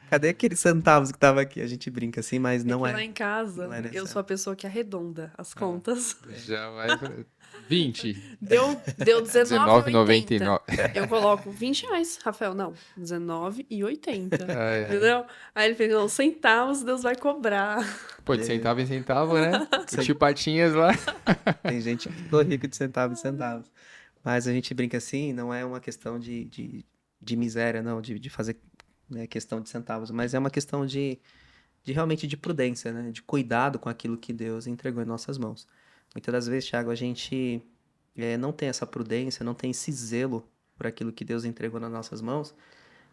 S2: cadê aqueles centavos que tava aqui? A gente brinca assim, mas não
S3: Porque
S2: é.
S3: lá em casa,
S2: não é
S3: eu
S2: necessário.
S3: sou a pessoa que arredonda as contas.
S1: Já vai pra 20.
S3: Deu 19,80.
S1: R$19,99.
S3: Eu coloco R$20, Rafael. Não, R$19,80.
S1: Ai, ai.
S3: Entendeu? Aí ele fez, não, centavos Deus vai cobrar.
S1: Pô, de centavo em centavo, né? Tio Patinhas lá.
S2: Tem gente que ficou rico de centavos em centavos. Mas a gente brinca assim, não é uma questão de miséria, não, de fazer, né, questão de centavos, mas é uma questão de realmente de prudência, né? De cuidado com aquilo que Deus entregou em nossas mãos. Muitas das vezes, Thiago, a gente não tem essa prudência, não tem esse zelo por aquilo que Deus entregou nas nossas mãos,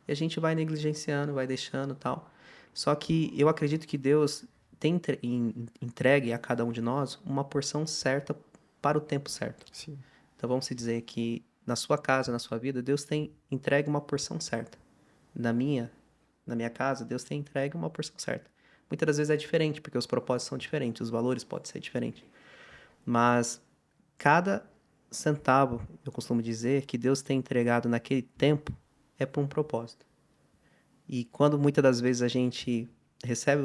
S2: e a gente vai negligenciando, vai deixando e tal. Só que eu acredito que Deus tem entregue a cada um de nós uma porção certa para o tempo certo.
S1: Sim.
S2: Então vamos dizer que na sua casa, na sua vida, Deus tem entregue uma porção certa. Na minha casa, Deus tem entregue uma porção certa. Muitas das vezes é diferente, porque os propósitos são diferentes, os valores podem ser diferentes. Mas cada centavo, eu costumo dizer, que Deus tem entregado naquele tempo é para um propósito. E quando muitas das vezes a gente recebe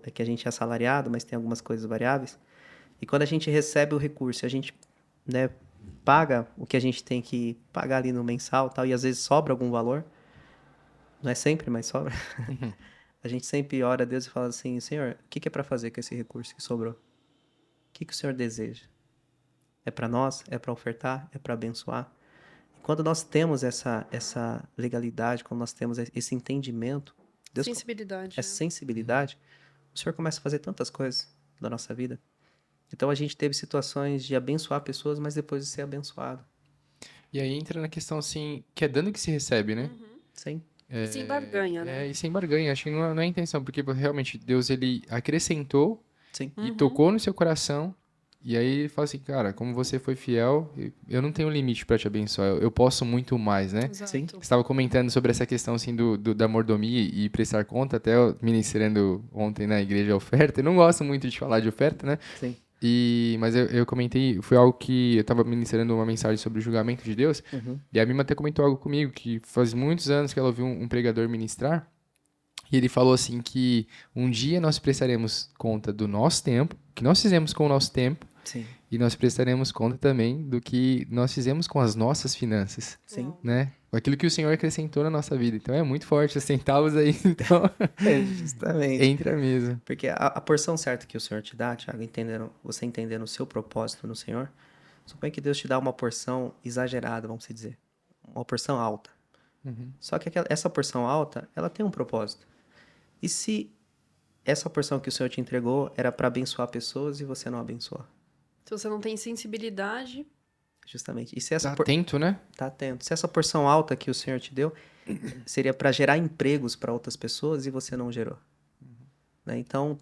S2: é que a gente é assalariado, mas tem algumas coisas variáveis, e quando a gente recebe o recurso, a gente, né, paga o que a gente tem que pagar ali no mensal e tal, e às vezes sobra algum valor, não é sempre, mas sobra. A gente sempre ora a Deus e fala assim, Senhor, o que é para fazer com esse recurso que sobrou? O que o Senhor deseja? É para nós? É para ofertar? É para abençoar? E quando nós temos essa legalidade, quando nós temos esse entendimento, Deus,
S3: Sensibilidade.
S2: essa sensibilidade, o Senhor começa a fazer tantas coisas da nossa vida. Então a gente teve situações de abençoar pessoas, mas depois de ser abençoado.
S1: E aí entra na questão, assim, que é dando que se recebe, né?
S2: Sim.
S3: E sem barganha, né?
S1: E sem barganha. Acho que não é a intenção, porque realmente Deus, ele acrescentou
S2: Sim.
S1: e tocou no seu coração. E aí ele fala assim, cara, como você foi fiel, eu não tenho limite pra te abençoar. Eu posso muito mais, né?
S3: Exato.
S2: Sim.
S1: Você estava comentando sobre essa questão, assim, da mordomia e prestar conta, até eu ministrando ontem na igreja a oferta. Eu não gosto muito de falar de oferta, né?
S2: Sim.
S1: Mas eu comentei, foi algo que eu estava ministrando uma mensagem sobre o julgamento de Deus, e a Mima até comentou algo comigo, que faz muitos anos que ela ouviu um pregador ministrar, e ele falou assim que um dia nós prestaremos conta do nosso tempo, que nós fizemos com o nosso tempo,
S2: Sim.
S1: e nós prestaremos conta também do que nós fizemos com as nossas finanças,
S2: Sim.
S1: né? Aquilo que o Senhor acrescentou na nossa vida. Então é muito forte, os centavos aí, então
S2: Justamente.
S1: entra mesmo.
S2: Porque a porção certa que o Senhor te dá, Thiago, você entendendo o seu propósito no Senhor, suponha que Deus te dá uma porção exagerada, vamos dizer. Uma porção alta. Só que essa porção alta, ela tem um propósito. E se essa porção que o Senhor te entregou era para abençoar pessoas e você não abençoa?
S3: Se você não tem sensibilidade,
S2: Justamente. E se essa
S1: Tá atento, né?
S2: Tá atento. Se essa porção alta que o Senhor te deu seria para gerar empregos para outras pessoas e você não gerou. Né? Então,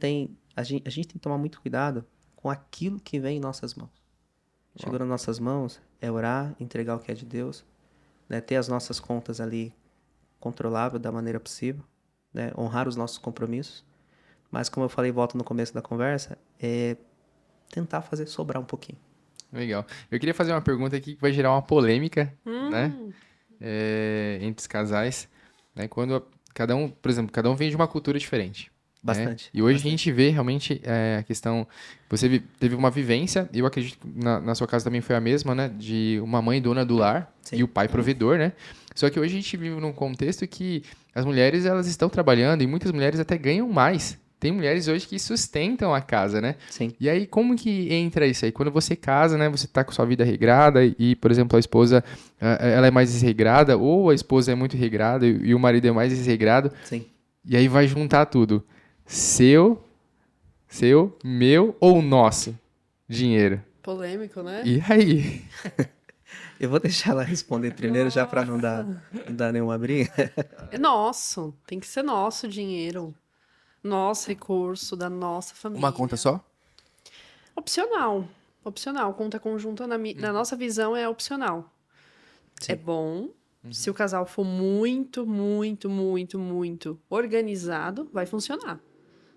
S2: a gente tem que tomar muito cuidado com aquilo que vem em nossas mãos. Chegou nas nossas mãos, é orar, entregar o que é de Deus, né? Ter as nossas contas ali controláveis da maneira possível, né? Honrar os nossos compromissos. Mas, como eu falei, volto no começo da conversa, é tentar fazer sobrar um pouquinho.
S1: Legal. Eu queria fazer uma pergunta aqui que vai gerar uma polêmica, né? Entre os casais, né? Quando cada um, por exemplo, cada um vem de uma cultura diferente.
S2: Bastante.
S1: Né? E hoje a gente vê realmente a questão... Você teve uma vivência, e eu acredito que na sua casa também foi a mesma, né? De uma mãe dona do lar e o pai provedor, né? Só que hoje a gente vive num contexto que as mulheres, elas estão trabalhando e muitas mulheres até ganham mais tem mulheres hoje que sustentam a casa, né?
S2: Sim.
S1: E aí, como que entra isso aí? Quando você casa, né, você tá com sua vida regrada e, por exemplo, a esposa, ela é mais desregrada, ou a esposa é muito regrada e o marido é mais desregrado,
S2: Sim.
S1: e aí vai juntar tudo. Seu, meu ou nosso dinheiro.
S3: Polêmico, né?
S1: E aí?
S2: Eu vou deixar ela responder primeiro, já para não dar nenhuma briga.
S3: É nosso. Tem que ser nosso dinheiro. Nosso recurso, da nossa família.
S1: Uma conta só?
S3: Opcional. Opcional. Conta conjunta, na nossa visão, é opcional.
S2: Sim.
S3: É bom. Se o casal for muito, muito, muito, muito organizado, vai funcionar.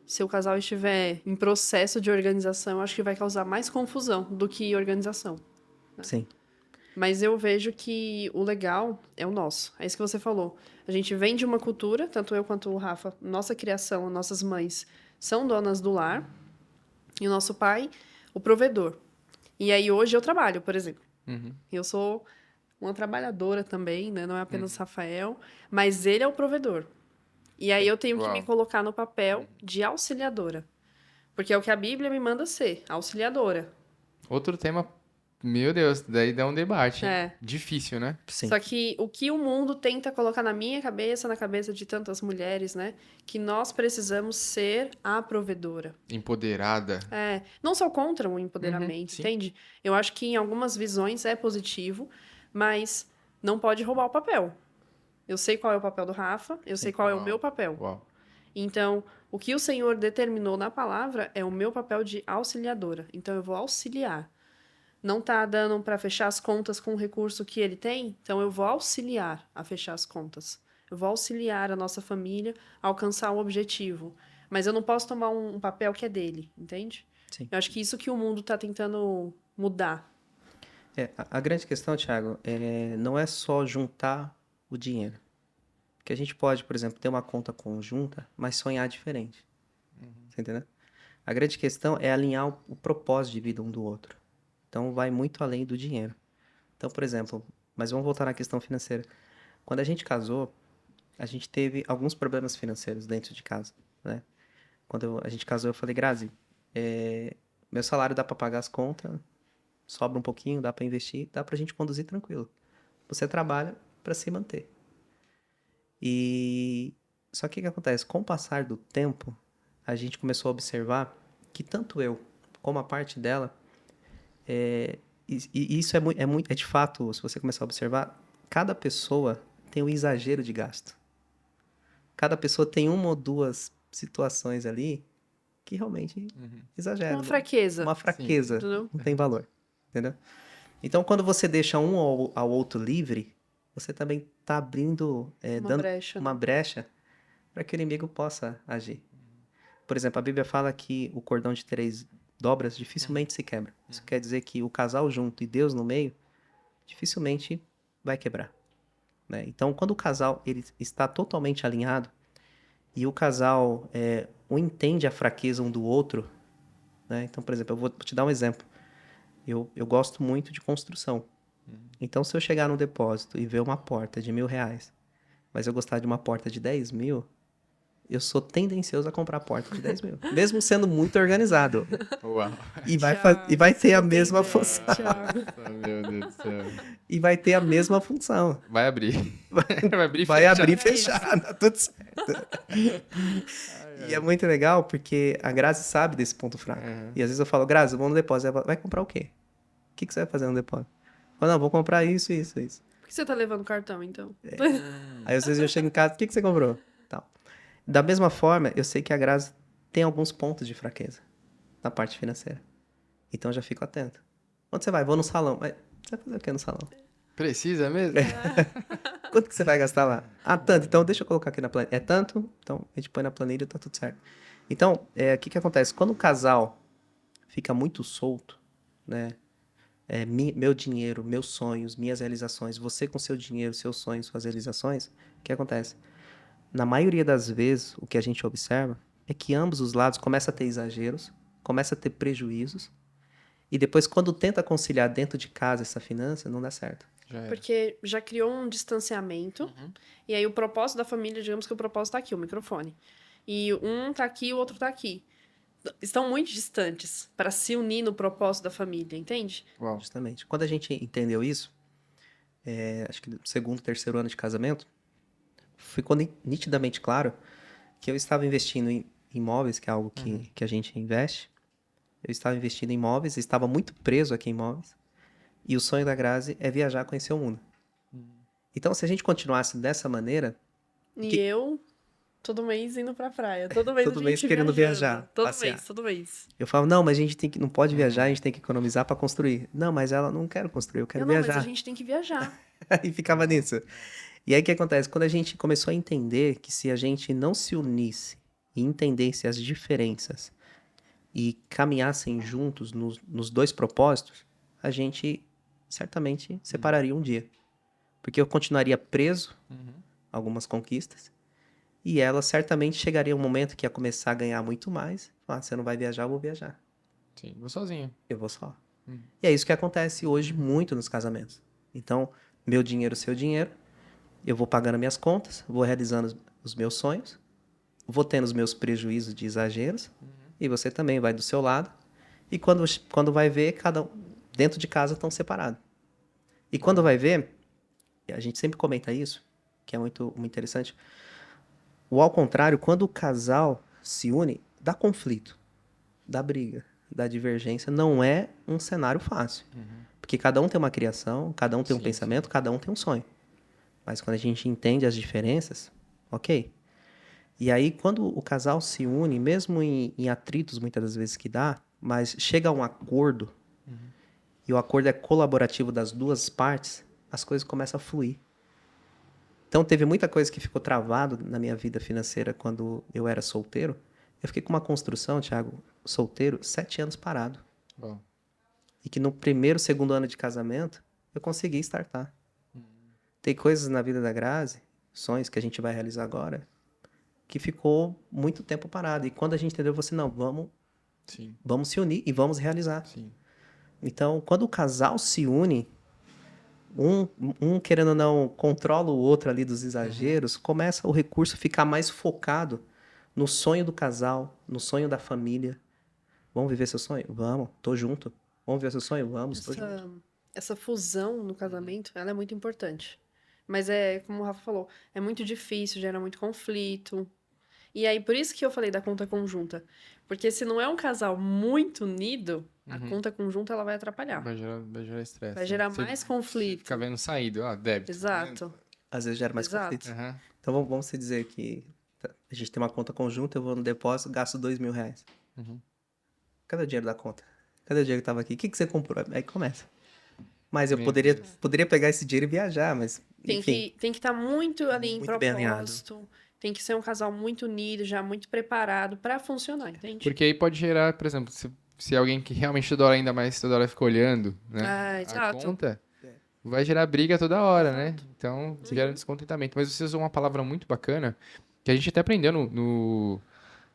S3: Se o casal estiver em processo de organização, eu acho que vai causar mais confusão do que organização.
S2: Sim.
S3: Mas eu vejo que o legal é o nosso. É isso que você falou. A gente vem de uma cultura, tanto eu quanto o Rafa, nossa criação, nossas mães são donas do lar. E o nosso pai, o provedor. E aí hoje eu trabalho, por exemplo. Eu sou uma trabalhadora também, né? Não é apenas Rafael, mas ele é o provedor. E aí eu tenho que me colocar no papel de auxiliadora. Porque é o que a Bíblia me manda ser, auxiliadora.
S1: Outro tema, meu Deus, daí dá um debate, hein?
S3: É.
S1: Difícil, né?
S2: Sim.
S3: Só que o que o mundo tenta colocar na minha cabeça, na cabeça de tantas mulheres, né? Que nós precisamos ser a provedora.
S1: Empoderada.
S3: É, não sou contra o empoderamento,
S1: sim.
S3: entende? Eu acho que em algumas visões é positivo, mas não pode roubar o papel. Eu sei qual é o papel do Rafa, eu sei qual é o
S1: Uau.
S3: meu papel.
S1: Uau.
S3: Então, o que o Senhor determinou na palavra é o meu papel de auxiliadora. Então, eu vou auxiliar. Não tá dando para fechar as contas com o recurso que ele tem? Então, eu vou auxiliar a fechar as contas. Eu vou auxiliar a nossa família a alcançar o objetivo. Mas eu não posso tomar um papel que é dele, entende?
S2: Sim.
S3: Eu acho que isso que o mundo tá tentando mudar.
S2: A grande questão, Thiago, não é só juntar o dinheiro. Porque a gente pode, por exemplo, ter uma conta conjunta, mas sonhar diferente. Você entendeu? A grande questão é alinhar o propósito de vida um do outro. Então, vai muito além do dinheiro. Então, por exemplo, mas vamos voltar na questão financeira. Quando a gente casou, a gente teve alguns problemas financeiros dentro de casa, né? Quando a gente casou, eu falei, Grazi, meu salário dá para pagar as contas, sobra um pouquinho, dá para investir, dá pra gente conduzir tranquilo. Você trabalha para se manter. E só que o que acontece? Com o passar do tempo, a gente começou a observar que tanto eu como a parte dela, e isso é de fato, se você começar a observar, cada pessoa tem um exagero de gasto. Cada pessoa tem uma ou duas situações ali que realmente exageram.
S3: Uma fraqueza.
S2: Uma fraqueza.
S3: Sim.
S2: Não tem valor. Entendeu? Então, quando você deixa um ao outro livre, você também está abrindo, dando
S3: brecha,
S2: uma
S3: né?
S2: brecha para que o inimigo possa agir. Por exemplo, a Bíblia fala que o cordão de 3 dobras dificilmente se quebra. Isso quer dizer que o casal junto e Deus no meio dificilmente vai quebrar, né? Então, quando o casal ele está totalmente alinhado e o casal um entende a fraqueza um do outro, né? Então, por exemplo, eu vou te dar um exemplo. Eu gosto muito de construção. Então, se eu chegar no depósito e ver uma porta de R$1.000, mas eu gostar de uma porta de 10 mil, eu sou tendencioso a comprar a porta de 10 mil. Mesmo sendo muito organizado.
S1: Uau.
S2: E vai ter a mesma função.
S1: Meu Deus do céu.
S2: E vai ter a mesma função.
S1: Vai abrir. Vai abrir e
S2: Vai
S1: fechar.
S2: abrir e fechar, tá tudo certo. E é muito legal porque a Grazi sabe desse ponto fraco. E às vezes eu falo, Grazi, vamos no depósito. Ela fala, vai comprar o quê? O que você vai fazer no depósito? Eu falo, não, vou comprar isso, isso, isso.
S3: Por que você tá levando cartão, então?
S2: Aí às vezes eu chego em casa, o que você comprou? Tal. Da mesma forma, eu sei que a Grazi tem alguns pontos de fraqueza na parte financeira. Então eu já fico atento. Onde você vai? Vou no salão. Mas você vai fazer o que no salão?
S1: Precisa mesmo?
S2: Quanto que você vai gastar lá? Ah, tanto. Então deixa eu colocar aqui na planilha. É tanto? Então a gente põe na planilha e tá tudo certo. Então, o que acontece? Quando o casal fica muito solto, né? Meu dinheiro, meus sonhos, minhas realizações, você com seu dinheiro, seus sonhos, suas realizações, o que acontece? Na maioria das vezes, o que a gente observa é que ambos os lados começam a ter exageros, começam a ter prejuízos, e depois, quando tenta conciliar dentro de casa essa finança, não dá certo.
S3: Porque já criou um distanciamento, e aí o propósito da família, digamos que o propósito tá aqui, o microfone. e um tá aqui e o outro tá aqui. Estão muito distantes para se unir no propósito da família, entende?
S1: Uau.
S2: Justamente. Quando a gente entendeu isso, acho que no segundo, terceiro ano de casamento, ficou nitidamente claro que eu estava investindo em imóveis, que é algo que a gente investe. Eu estava investindo em imóveis, estava muito preso aqui em imóveis. E o sonho da Grazi é viajar, conhecer o mundo. Então, se a gente continuasse dessa maneira,
S3: E eu, todo mês indo pra praia. Todo mês
S2: Todo
S3: a
S2: mês
S3: gente
S2: querendo
S3: viajando.
S2: viajar,
S3: Todo
S2: passear.
S3: mês, todo mês.
S2: eu falo, não, mas a gente não pode viajar, a gente tem que economizar para construir. Não, mas ela não quero construir, eu quero
S3: Não, mas a
S2: viajar.
S3: gente tem que viajar.
S2: E ficava nisso. E aí o que acontece? Quando a gente começou a entender que se a gente não se unisse e entendesse as diferenças e caminhassem juntos nos dois propósitos, a gente certamente separaria um dia. Porque eu continuaria preso a algumas conquistas e ela certamente chegaria um momento que ia começar a ganhar muito mais. Ah, você não vai viajar, eu vou viajar.
S1: Sim, vou sozinho.
S2: Eu vou só. E é isso que acontece hoje muito nos casamentos. Então, meu dinheiro, seu dinheiro, eu vou pagando minhas contas, vou realizando os meus sonhos, vou tendo os meus prejuízos de exageros, e você também vai do seu lado. E quando vai ver, cada um dentro de casa estão separados. E quando vai ver, a gente sempre comenta isso, que é muito, muito interessante. Ou ao contrário, quando o casal se une, dá conflito, dá briga, dá divergência, não é um cenário fácil. Porque cada um tem uma criação, cada um tem um
S1: Sim,
S2: pensamento, cada um tem um sonho. Mas quando a gente entende as diferenças, ok. E aí, quando o casal se une, mesmo em atritos, muitas das vezes que dá, mas chega a um acordo, e o acordo é colaborativo das duas partes, as coisas começam a fluir. Então, teve muita coisa que ficou travado na minha vida financeira quando eu era solteiro. Eu fiquei com uma construção, Thiago, solteiro, 7 anos parado.
S1: Uau.
S2: E que no primeiro, segundo ano de casamento, eu consegui startar. Tem coisas na vida da Grazi, sonhos que a gente vai realizar agora, que ficou muito tempo parado. E quando a gente entendeu, você não,
S1: Sim,
S2: vamos se unir e vamos realizar.
S1: sim.
S2: Então, quando o casal se une, um querendo ou não controla o outro ali dos exageros, começa o recurso a ficar mais focado no sonho do casal, no sonho da família. Vamos viver seu sonho? Vamos, tô junto. Vamos viver seu sonho? Vamos, tô junto.
S3: Essa fusão no casamento, ela é muito importante. Mas é, como o Rafa falou, é muito difícil, gera muito conflito. E aí, por isso que eu falei da conta conjunta. Porque se não é um casal muito unido, a conta conjunta ela vai atrapalhar.
S1: Vai gerar estresse.
S3: Vai
S1: né?
S3: gerar
S1: Você
S3: mais conflito.
S1: Fica vendo saído, débito.
S3: Exato.
S2: Às vezes gera mais
S3: Exato.
S2: conflitos.
S1: Aham.
S2: Então vamos se dizer que a gente tem uma conta conjunta, eu vou no depósito, gasto R$2.000. Cadê o dinheiro da conta? Cadê o dinheiro que tava aqui? O que você comprou? Aí começa. Mas eu
S1: Meu
S2: poderia pegar esse dinheiro e viajar, mas enfim.
S3: Tem que estar muito ali em
S2: Muito bem alinhado.
S3: propósito. Tem que ser um casal muito unido, já muito preparado pra funcionar, entende?
S1: Porque aí pode gerar, por exemplo, se alguém que realmente toda hora, ainda mais toda hora fica olhando, né?
S3: Ah,
S1: A
S3: exato.
S1: conta, vai gerar briga toda hora, né? Então, gera um descontentamento. Mas você usou uma palavra muito bacana, que a gente até aprendeu no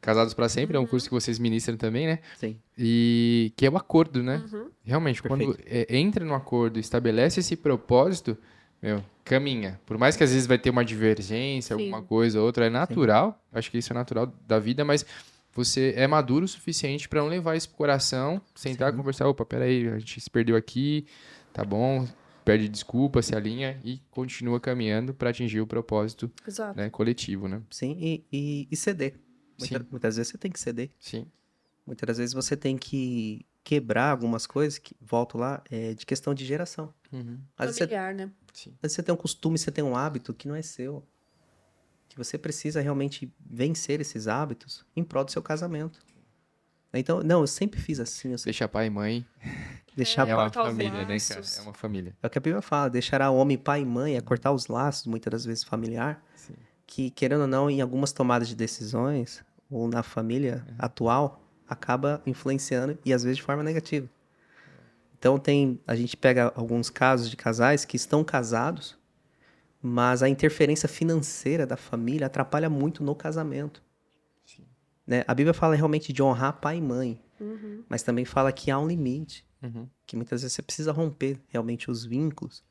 S1: Casados para Sempre, é um curso que vocês ministram também, né?
S2: Sim.
S1: E que é o acordo, né? Realmente, quando
S2: Perfeito.
S1: entra no acordo, estabelece esse propósito, meu, caminha. Por mais que às vezes vai ter uma divergência,
S3: Sim.
S1: alguma coisa ou outra, é natural. Acho que isso é natural da vida, mas você é maduro o suficiente para não levar isso pro coração, sentar, conversar, opa, peraí, a gente se perdeu aqui, tá bom, pede desculpa, se alinha e continua caminhando para atingir o propósito,
S3: Exato.
S1: né, coletivo, né?
S2: Sim, e ceder.
S1: Sim.
S2: Muitas vezes você tem que ceder.
S1: Sim.
S2: Muitas das vezes você tem que quebrar algumas coisas, que volto lá, de questão de geração. Às vezes
S3: Familiar, né?
S1: Sim.
S2: às vezes você tem um costume, você tem um hábito que não é seu. Que você precisa realmente vencer esses hábitos em prol do seu casamento. Então, não, eu sempre fiz assim. Eu sempre
S1: Deixar pai e mãe
S2: deixar
S1: é uma
S3: cortar os
S1: família, né, cara?
S3: laços.
S1: É uma família.
S2: É o que a Bíblia fala, deixará homem, pai e mãe, é cortar os laços, muitas das vezes familiar,
S1: Sim.
S2: que, querendo ou não, em algumas tomadas de decisões, ou na família atual, acaba influenciando, e às vezes de forma negativa. Então, a gente pega alguns casos de casais que estão casados, mas a interferência financeira da família atrapalha muito no casamento.
S1: Sim.
S2: Né? A Bíblia fala realmente de honrar pai e mãe, mas também fala que há um limite, que muitas vezes você precisa romper realmente os vínculos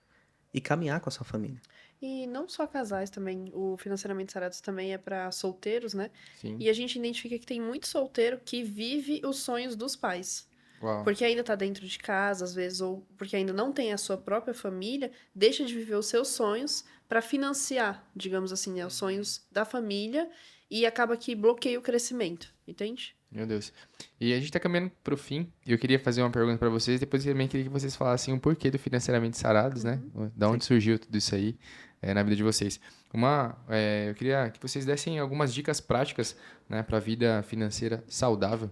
S2: e caminhar com a sua família.
S3: E não só casais também, o Financeiramente Sarados também é para solteiros, né?
S1: Sim.
S3: E a gente identifica que tem muito solteiro que vive os sonhos dos pais.
S1: Uau.
S3: Porque ainda tá dentro de casa, às vezes, ou porque ainda não tem a sua própria família, deixa de viver os seus sonhos para financiar, digamos assim, né, os sonhos da família e acaba que bloqueia o crescimento, entende?
S1: Meu Deus. E a gente tá caminhando pro fim. E eu queria fazer uma pergunta pra vocês. Depois eu também queria que vocês falassem o porquê do Financeiramente Sarados, né? Da onde surgiu tudo isso aí na vida de vocês. Eu queria que vocês dessem algumas dicas práticas, né, pra vida financeira saudável.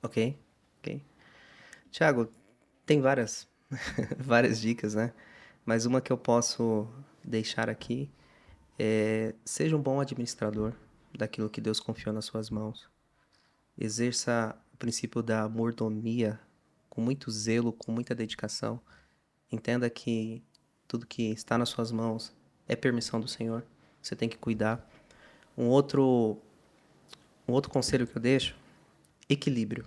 S2: Ok, ok. Tiago, tem várias, várias dicas, né? Mas uma que eu posso deixar aqui é: seja um bom administrador daquilo que Deus confiou nas suas mãos. Exerça o princípio da mordomia com muito zelo, com muita dedicação. Entenda que tudo que está nas suas mãos é permissão do Senhor. Você tem que cuidar. Um outro conselho que eu deixo: equilíbrio.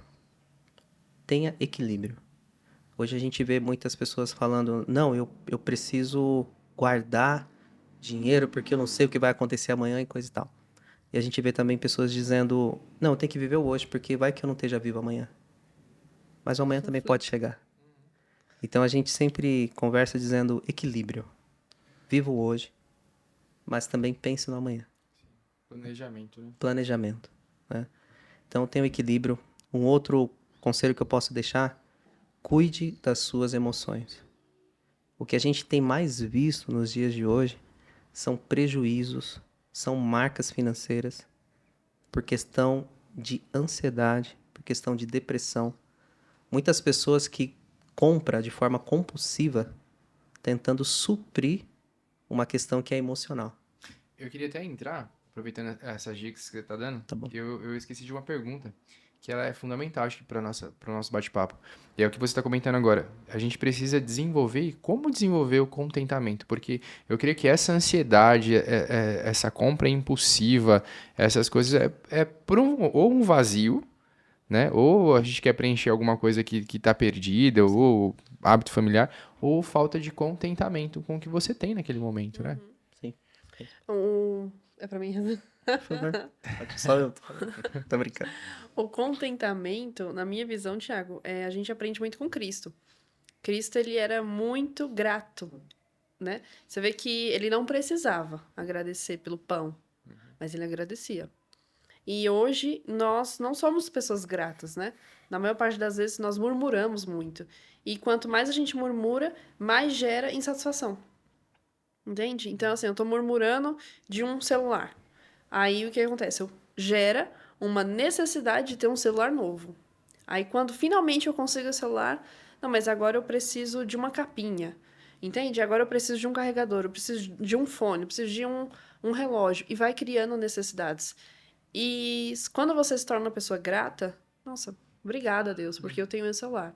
S2: Tenha equilíbrio. Hoje a gente vê muitas pessoas falando: não, eu preciso guardar dinheiro porque eu não sei o que vai acontecer amanhã e coisa e tal. E a gente vê também pessoas dizendo: não, eu tenho que viver o hoje porque vai que eu não esteja vivo amanhã. Mas o amanhã também pode chegar. Então a gente sempre conversa dizendo equilíbrio. Viva o hoje, mas também pense no amanhã.
S1: Planejamento, né?
S2: Planejamento, né? Então tem o equilíbrio. Um outro conselho que eu posso deixar: cuide das suas emoções. O que a gente tem mais visto nos dias de hoje são prejuízos, são marcas financeiras por questão de ansiedade, por questão de depressão. Muitas pessoas que compram de forma compulsiva, tentando suprir uma questão que é emocional.
S1: Eu queria até entrar, aproveitando essas dicas que você está dando,
S2: Tá bom.
S1: eu esqueci de uma pergunta, que ela é fundamental, acho que, para o nosso bate-papo. E é o que você está comentando agora. A gente precisa desenvolver, e como desenvolver o contentamento? Porque eu creio que essa ansiedade, essa compra impulsiva, essas coisas, ou um vazio, né? Ou a gente quer preencher alguma coisa que está perdida, ou hábito familiar, ou falta de contentamento com o que você tem naquele momento, né?
S2: Sim.
S3: É para mim.
S2: Por favor. Só eu tô brincando.
S3: O contentamento, na minha visão, Thiago, a gente aprende muito com Cristo. Cristo, ele era muito grato, né? Você vê que ele não precisava agradecer pelo pão, mas ele agradecia. E hoje, nós não somos pessoas gratas, né? Na maior parte das vezes, nós murmuramos muito. E quanto mais a gente murmura, mais gera insatisfação. Entende? Então, assim, eu tô murmurando de um celular. Aí, o que acontece? Gera uma necessidade de ter um celular novo. Aí, quando finalmente eu consigo o celular, não, mas agora eu preciso de uma capinha. Entende? Agora eu preciso de um carregador, eu preciso de um fone, eu preciso de um relógio. E vai criando necessidades. E quando você se torna uma pessoa grata, nossa, obrigada a Deus, porque eu tenho esse celular.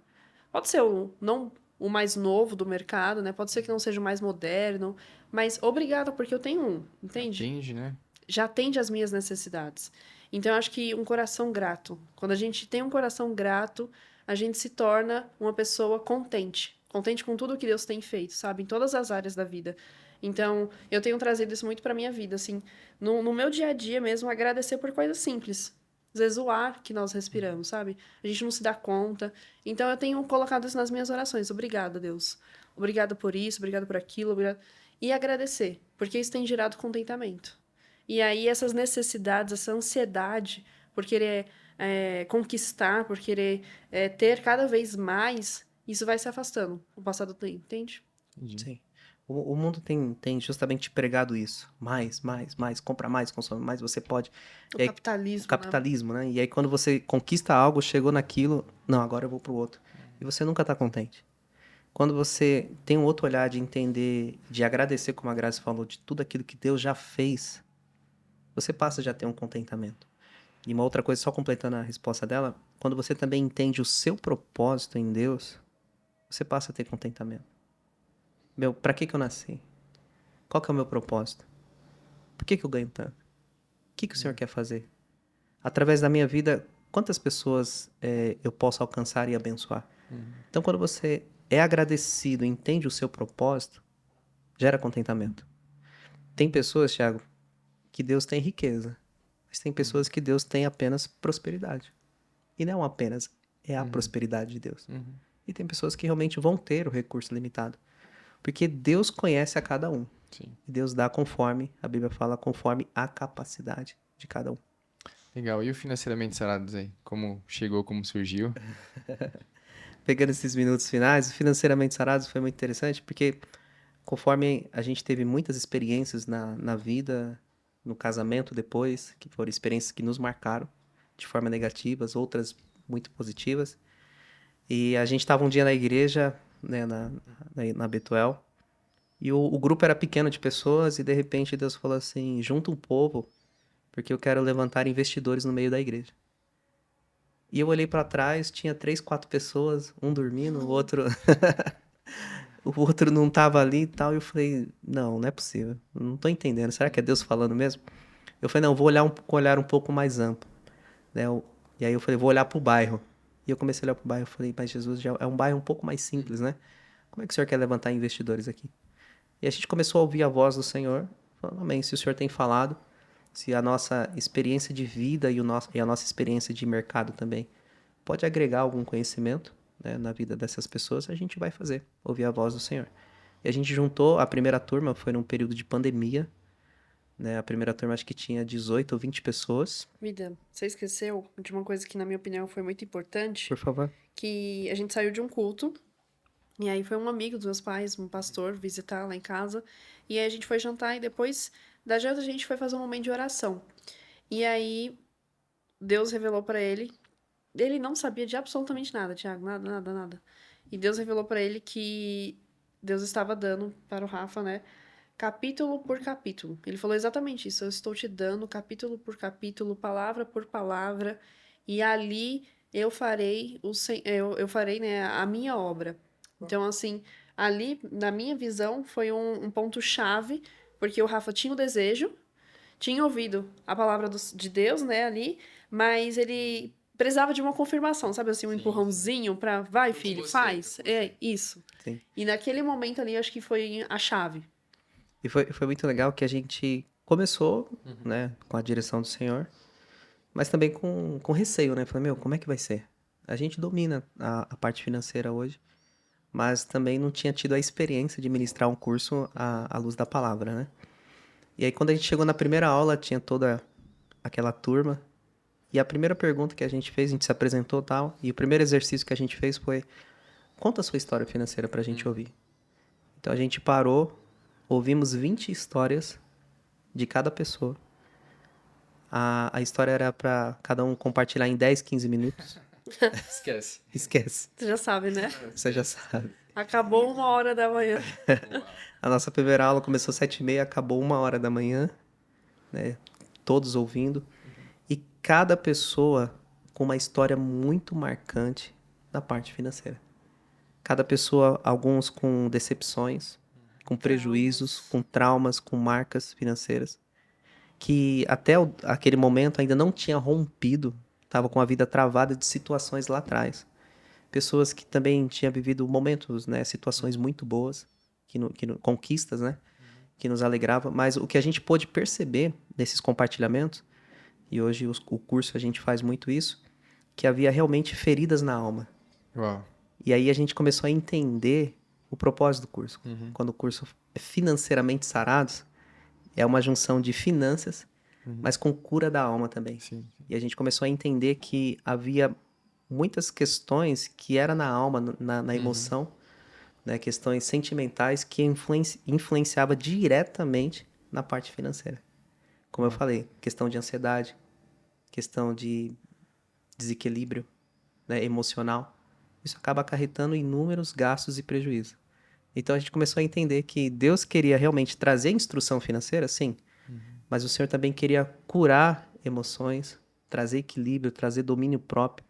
S3: Pode ser não o mais novo do mercado, né? Pode ser que não seja o mais moderno, mas obrigada porque eu tenho um, entende?
S1: Atende, né?
S3: Já atende às minhas necessidades. Então, eu acho que um coração grato. Quando a gente tem um coração grato, a gente se torna uma pessoa contente. Contente com tudo que Deus tem feito, sabe? Em todas as áreas da vida. Então, eu tenho trazido isso muito pra minha vida, assim. No meu dia a dia mesmo, agradecer por coisas simples. Às vezes o ar que nós respiramos, sabe? A gente não se dá conta. Então, eu tenho colocado isso nas minhas orações. Obrigada, Deus. Obrigada por isso, obrigada por aquilo, obrigada. E agradecer, porque isso tem gerado contentamento. E aí essas necessidades, essa ansiedade por querer conquistar, por querer ter cada vez mais, isso vai se afastando com o passar do tempo, entende?
S1: Entendi.
S2: Sim. O mundo tem justamente pregado isso. Mais, compra mais, consome mais, você pode.
S3: O
S2: E aí,
S3: capitalismo,
S2: o capitalismo, né? E aí quando você conquista algo, chegou naquilo, não, agora eu vou pro outro. E você nunca tá contente. Quando você tem um outro olhar de entender, de agradecer, como a Grazi falou, de tudo aquilo que Deus já fez, você passa já a ter um contentamento. E uma outra coisa, só completando a resposta dela, quando você também entende o seu propósito em Deus, você passa a ter contentamento. Pra que eu nasci? Qual que é o meu propósito? Por que eu ganho tanto? O que o Senhor quer fazer? Através da minha vida, quantas pessoas eu posso alcançar e abençoar? Então, quando você é agradecido, entende o seu propósito, gera contentamento. Tem pessoas, Thiago, que Deus tem riqueza, mas tem pessoas que Deus tem apenas prosperidade. E não apenas, é a prosperidade de Deus. E tem pessoas que realmente vão ter o recurso limitado. Porque Deus conhece a cada um.
S1: Sim.
S2: E Deus dá conforme, a Bíblia fala, conforme a capacidade de cada um.
S1: Legal. E o Financeiramente Sarados aí? Como chegou, como surgiu?
S2: Pegando esses minutos finais, o Financeiramente Sarados foi muito interessante, porque conforme a gente teve muitas experiências na vida, no casamento depois, que foram experiências que nos marcaram de forma negativas, outras muito positivas. E a gente estava um dia na igreja, né, na Betuel, e o grupo era pequeno de pessoas, e de repente Deus falou assim, junta um povo, porque eu quero levantar investidores no meio da igreja. E eu olhei para trás, tinha 3, 4 pessoas, um dormindo, o outro o outro não tava ali e tal, e eu falei, não é possível, não tô entendendo, será que é Deus falando mesmo? Eu falei, não, vou olhar com um olhar um pouco mais amplo, né? E aí eu falei, vou olhar pro bairro. E eu comecei a olhar pro bairro, eu falei, mas Jesus, já é um bairro um pouco mais simples, né? Como é que o senhor quer levantar investidores aqui? E a gente começou a ouvir a voz do Senhor, falando, amém, se o senhor tem falado, se a nossa experiência de vida e a nossa experiência de mercado também pode agregar algum conhecimento, né, na vida dessas pessoas, a gente vai fazer, ouvir a voz do Senhor. E a gente juntou, a primeira turma foi num período de pandemia, né? A primeira turma acho que tinha 18 ou 20 pessoas.
S3: Vida, você esqueceu de uma coisa que, na minha opinião, foi muito importante,
S2: Por favor.
S3: que a gente saiu de um culto, e aí foi um amigo dos meus pais, um pastor, visitar lá em casa, e aí a gente foi jantar, e depois da janta a gente foi fazer um momento de oração. E aí Deus revelou pra ele não sabia de absolutamente nada, Thiago, nada, nada, nada. E Deus revelou pra ele que Deus estava dando para o Rafa, né, capítulo por capítulo. Ele falou exatamente isso. Eu estou te dando capítulo por capítulo, palavra por palavra, e ali eu farei, né, a minha obra. Então, assim, ali, na minha visão, foi um ponto-chave, porque o Rafa tinha o desejo, tinha ouvido a palavra de Deus, né, ali, mas ele precisava de uma confirmação, sabe assim, um empurrãozinho pra, vai, filho, faz. É, isso.
S2: Sim.
S3: E naquele momento ali, acho que foi a chave.
S2: E foi muito legal que a gente começou, né, com a direção do Senhor, mas também com receio, né? Falei, meu, como é que vai ser? A gente domina a parte financeira hoje, mas também não tinha tido a experiência de ministrar um curso à luz da palavra, né? E aí, quando a gente chegou na primeira aula, tinha toda aquela turma, e a primeira pergunta que a gente fez, a gente se apresentou e tal, e o primeiro exercício que a gente fez foi, conta a sua história financeira pra gente ouvir. Então a gente parou, ouvimos 20 histórias de cada pessoa. A história era para cada um compartilhar em 10, 15 minutos.
S1: Esquece.
S2: Esquece,
S3: Você já sabe, né?
S2: você já sabe.
S3: Acabou 1h da manhã.
S2: A nossa primeira aula começou às 7h30, acabou 1h da manhã, né? Todos ouvindo. E cada pessoa com uma história muito marcante na parte financeira. Cada pessoa, alguns com decepções, com prejuízos, com traumas, com marcas financeiras, que até aquele momento ainda não tinha rompido, estava com a vida travada de situações lá atrás. Pessoas que também tinham vivido momentos, né, situações muito boas, conquistas, né, que nos alegrava, mas o que a gente pôde perceber nesses compartilhamentos, e hoje o curso a gente faz muito isso, que havia realmente feridas na alma.
S1: Uau.
S2: E aí a gente começou a entender o propósito do curso. Quando o curso é financeiramente sarados, é uma junção de finanças, mas com cura da alma também.
S1: Sim.
S2: E a gente começou a entender que havia muitas questões que era na alma, na emoção, né, questões sentimentais que influenciava diretamente na parte financeira. Como eu falei, questão de ansiedade, questão de desequilíbrio, né, emocional. Isso acaba acarretando inúmeros gastos e prejuízos. Então a gente começou a entender que Deus queria realmente trazer instrução financeira, sim, mas o Senhor também queria curar emoções, trazer equilíbrio, trazer domínio próprio,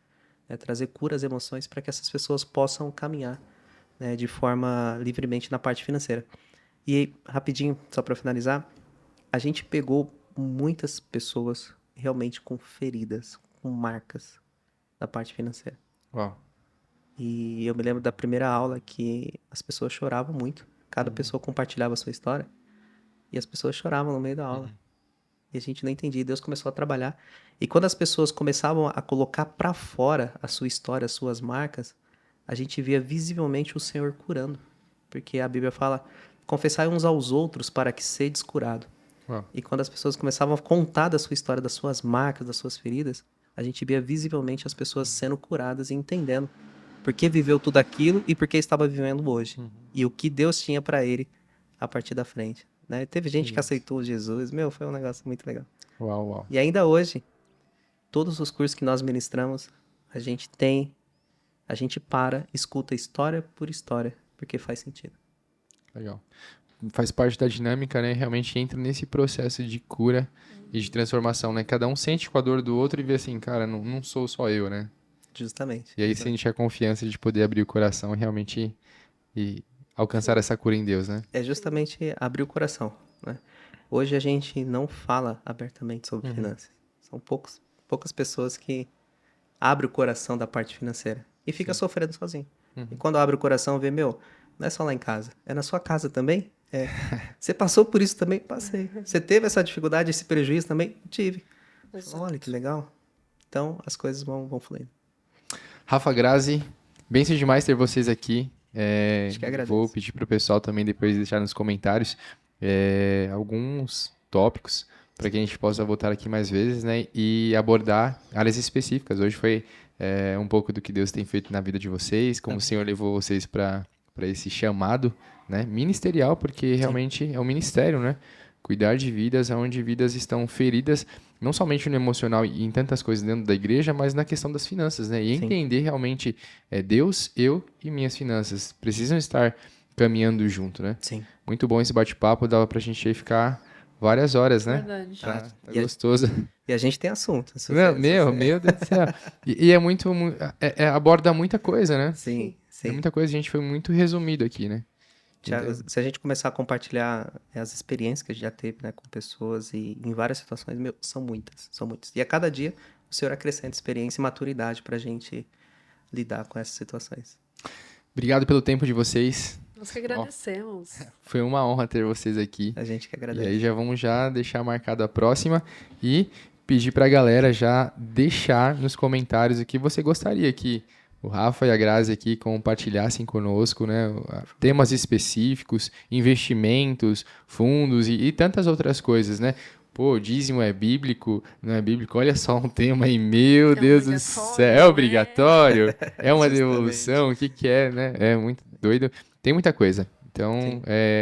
S2: né, trazer cura às emoções para que essas pessoas possam caminhar, né, de forma livremente na parte financeira. E rapidinho, só para finalizar, a gente pegou muitas pessoas realmente com feridas, com marcas da parte financeira.
S1: Uau.
S2: E eu me lembro da primeira aula que as pessoas choravam muito. Cada pessoa compartilhava a sua história. E as pessoas choravam no meio da aula. E a gente não entendia. E Deus começou a trabalhar. E quando as pessoas começavam a colocar para fora a sua história, as suas marcas, a gente via visivelmente o Senhor curando. Porque a Bíblia fala, confessai uns aos outros para que sedes curado.
S1: Uau.
S2: E quando as pessoas começavam a contar da sua história, das suas marcas, das suas feridas, a gente via visivelmente as pessoas sendo curadas e entendendo por que viveu tudo aquilo e por que estava vivendo hoje. E o que Deus tinha para ele a partir da frente. Né? Teve gente que aceitou Jesus. Foi um negócio muito legal.
S1: Uau, uau.
S2: E ainda hoje, todos os cursos que nós ministramos, a gente escuta história por história, porque faz sentido.
S1: Legal. Faz parte da dinâmica, né? Realmente entra nesse processo de cura e de transformação, né? Cada um sente com a dor do outro e vê assim, cara, não sou só eu, né?
S2: Justamente.
S1: E aí sente a confiança de poder abrir o coração realmente e alcançar essa cura em Deus, né?
S2: É justamente abrir o coração, né? Hoje a gente não fala abertamente sobre finanças. São poucas pessoas que abrem o coração da parte financeira e fica sofrendo sozinho. E quando abre o coração, vê, não é só lá em casa, é na sua casa também? É. Você passou por isso também? Passei. Você teve essa dificuldade, esse prejuízo também? Tive. Olha que legal. Então as coisas vão fluindo.
S1: Rafa, Grazi, benção demais ter vocês aqui.
S2: Acho que agradeço.
S1: Vou pedir para o pessoal também depois deixar nos comentários alguns tópicos para que a gente possa voltar aqui mais vezes, né? E abordar áreas específicas. Hoje foi um pouco do que Deus tem feito na vida de vocês, como o Senhor levou vocês para esse chamado, né? Ministerial, porque realmente é um ministério, né? Cuidar de vidas onde vidas estão feridas, não somente no emocional e em tantas coisas dentro da igreja, mas na questão das finanças, né? E entender realmente Deus, eu e minhas finanças precisam estar caminhando junto, né?
S2: Sim.
S1: Muito bom esse bate-papo, dava pra gente aí ficar várias horas, né?
S3: Verdade.
S1: Tá gostoso.
S2: E a gente tem assunto.
S1: Meu Deus do céu. E é muito, aborda muita coisa, né?
S2: Sim.
S1: É muita coisa, a gente foi muito resumido aqui, né?
S2: Thiago, se a gente começar a compartilhar as experiências que a gente já teve, né, com pessoas e em várias situações, são muitas. E a cada dia o Senhor acrescenta experiência e maturidade pra gente lidar com essas situações.
S1: Obrigado pelo tempo de vocês.
S3: Nós que agradecemos.
S1: Foi uma honra ter vocês aqui.
S2: A gente que agradece.
S1: E aí vamos deixar marcado a próxima e pedir pra galera já deixar nos comentários o que você gostaria que o Rafa e a Grazi aqui compartilhassem conosco, né? Temas específicos, investimentos, fundos e tantas outras coisas, né? Pô, dízimo é bíblico, não é bíblico? Olha só um tema aí, meu Deus do céu, é obrigatório? É uma devolução, o que é, né? É muito doido. Tem muita coisa. Então,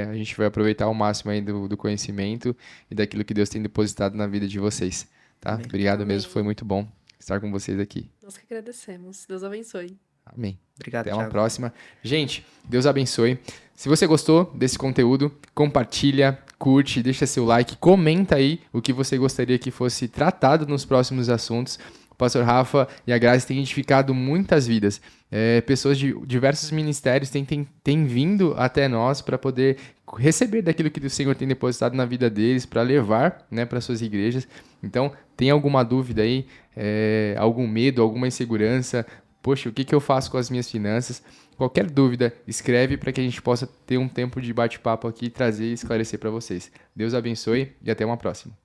S1: a gente vai aproveitar ao máximo aí do conhecimento e daquilo que Deus tem depositado na vida de vocês, tá?
S2: Amém.
S1: Obrigado mesmo, foi muito bom estar com vocês aqui.
S3: Nós que agradecemos. Deus abençoe.
S1: Amém.
S2: Obrigado,
S1: Até uma
S2: Thiago.
S1: próxima. Gente, Deus abençoe. Se você gostou desse conteúdo, compartilha, curte, deixa seu like, comenta aí o que você gostaria que fosse tratado nos próximos assuntos. O pastor Rafa e a Grazi têm edificado muitas vidas. Pessoas de diversos ministérios têm vindo até nós para poder receber daquilo que o Senhor tem depositado na vida deles, para levar, né, para suas igrejas. Então, tem alguma dúvida aí, algum medo, alguma insegurança? Poxa, o que eu faço com as minhas finanças? Qualquer dúvida, escreve para que a gente possa ter um tempo de bate-papo aqui, trazer e esclarecer para vocês. Deus abençoe e até uma próxima.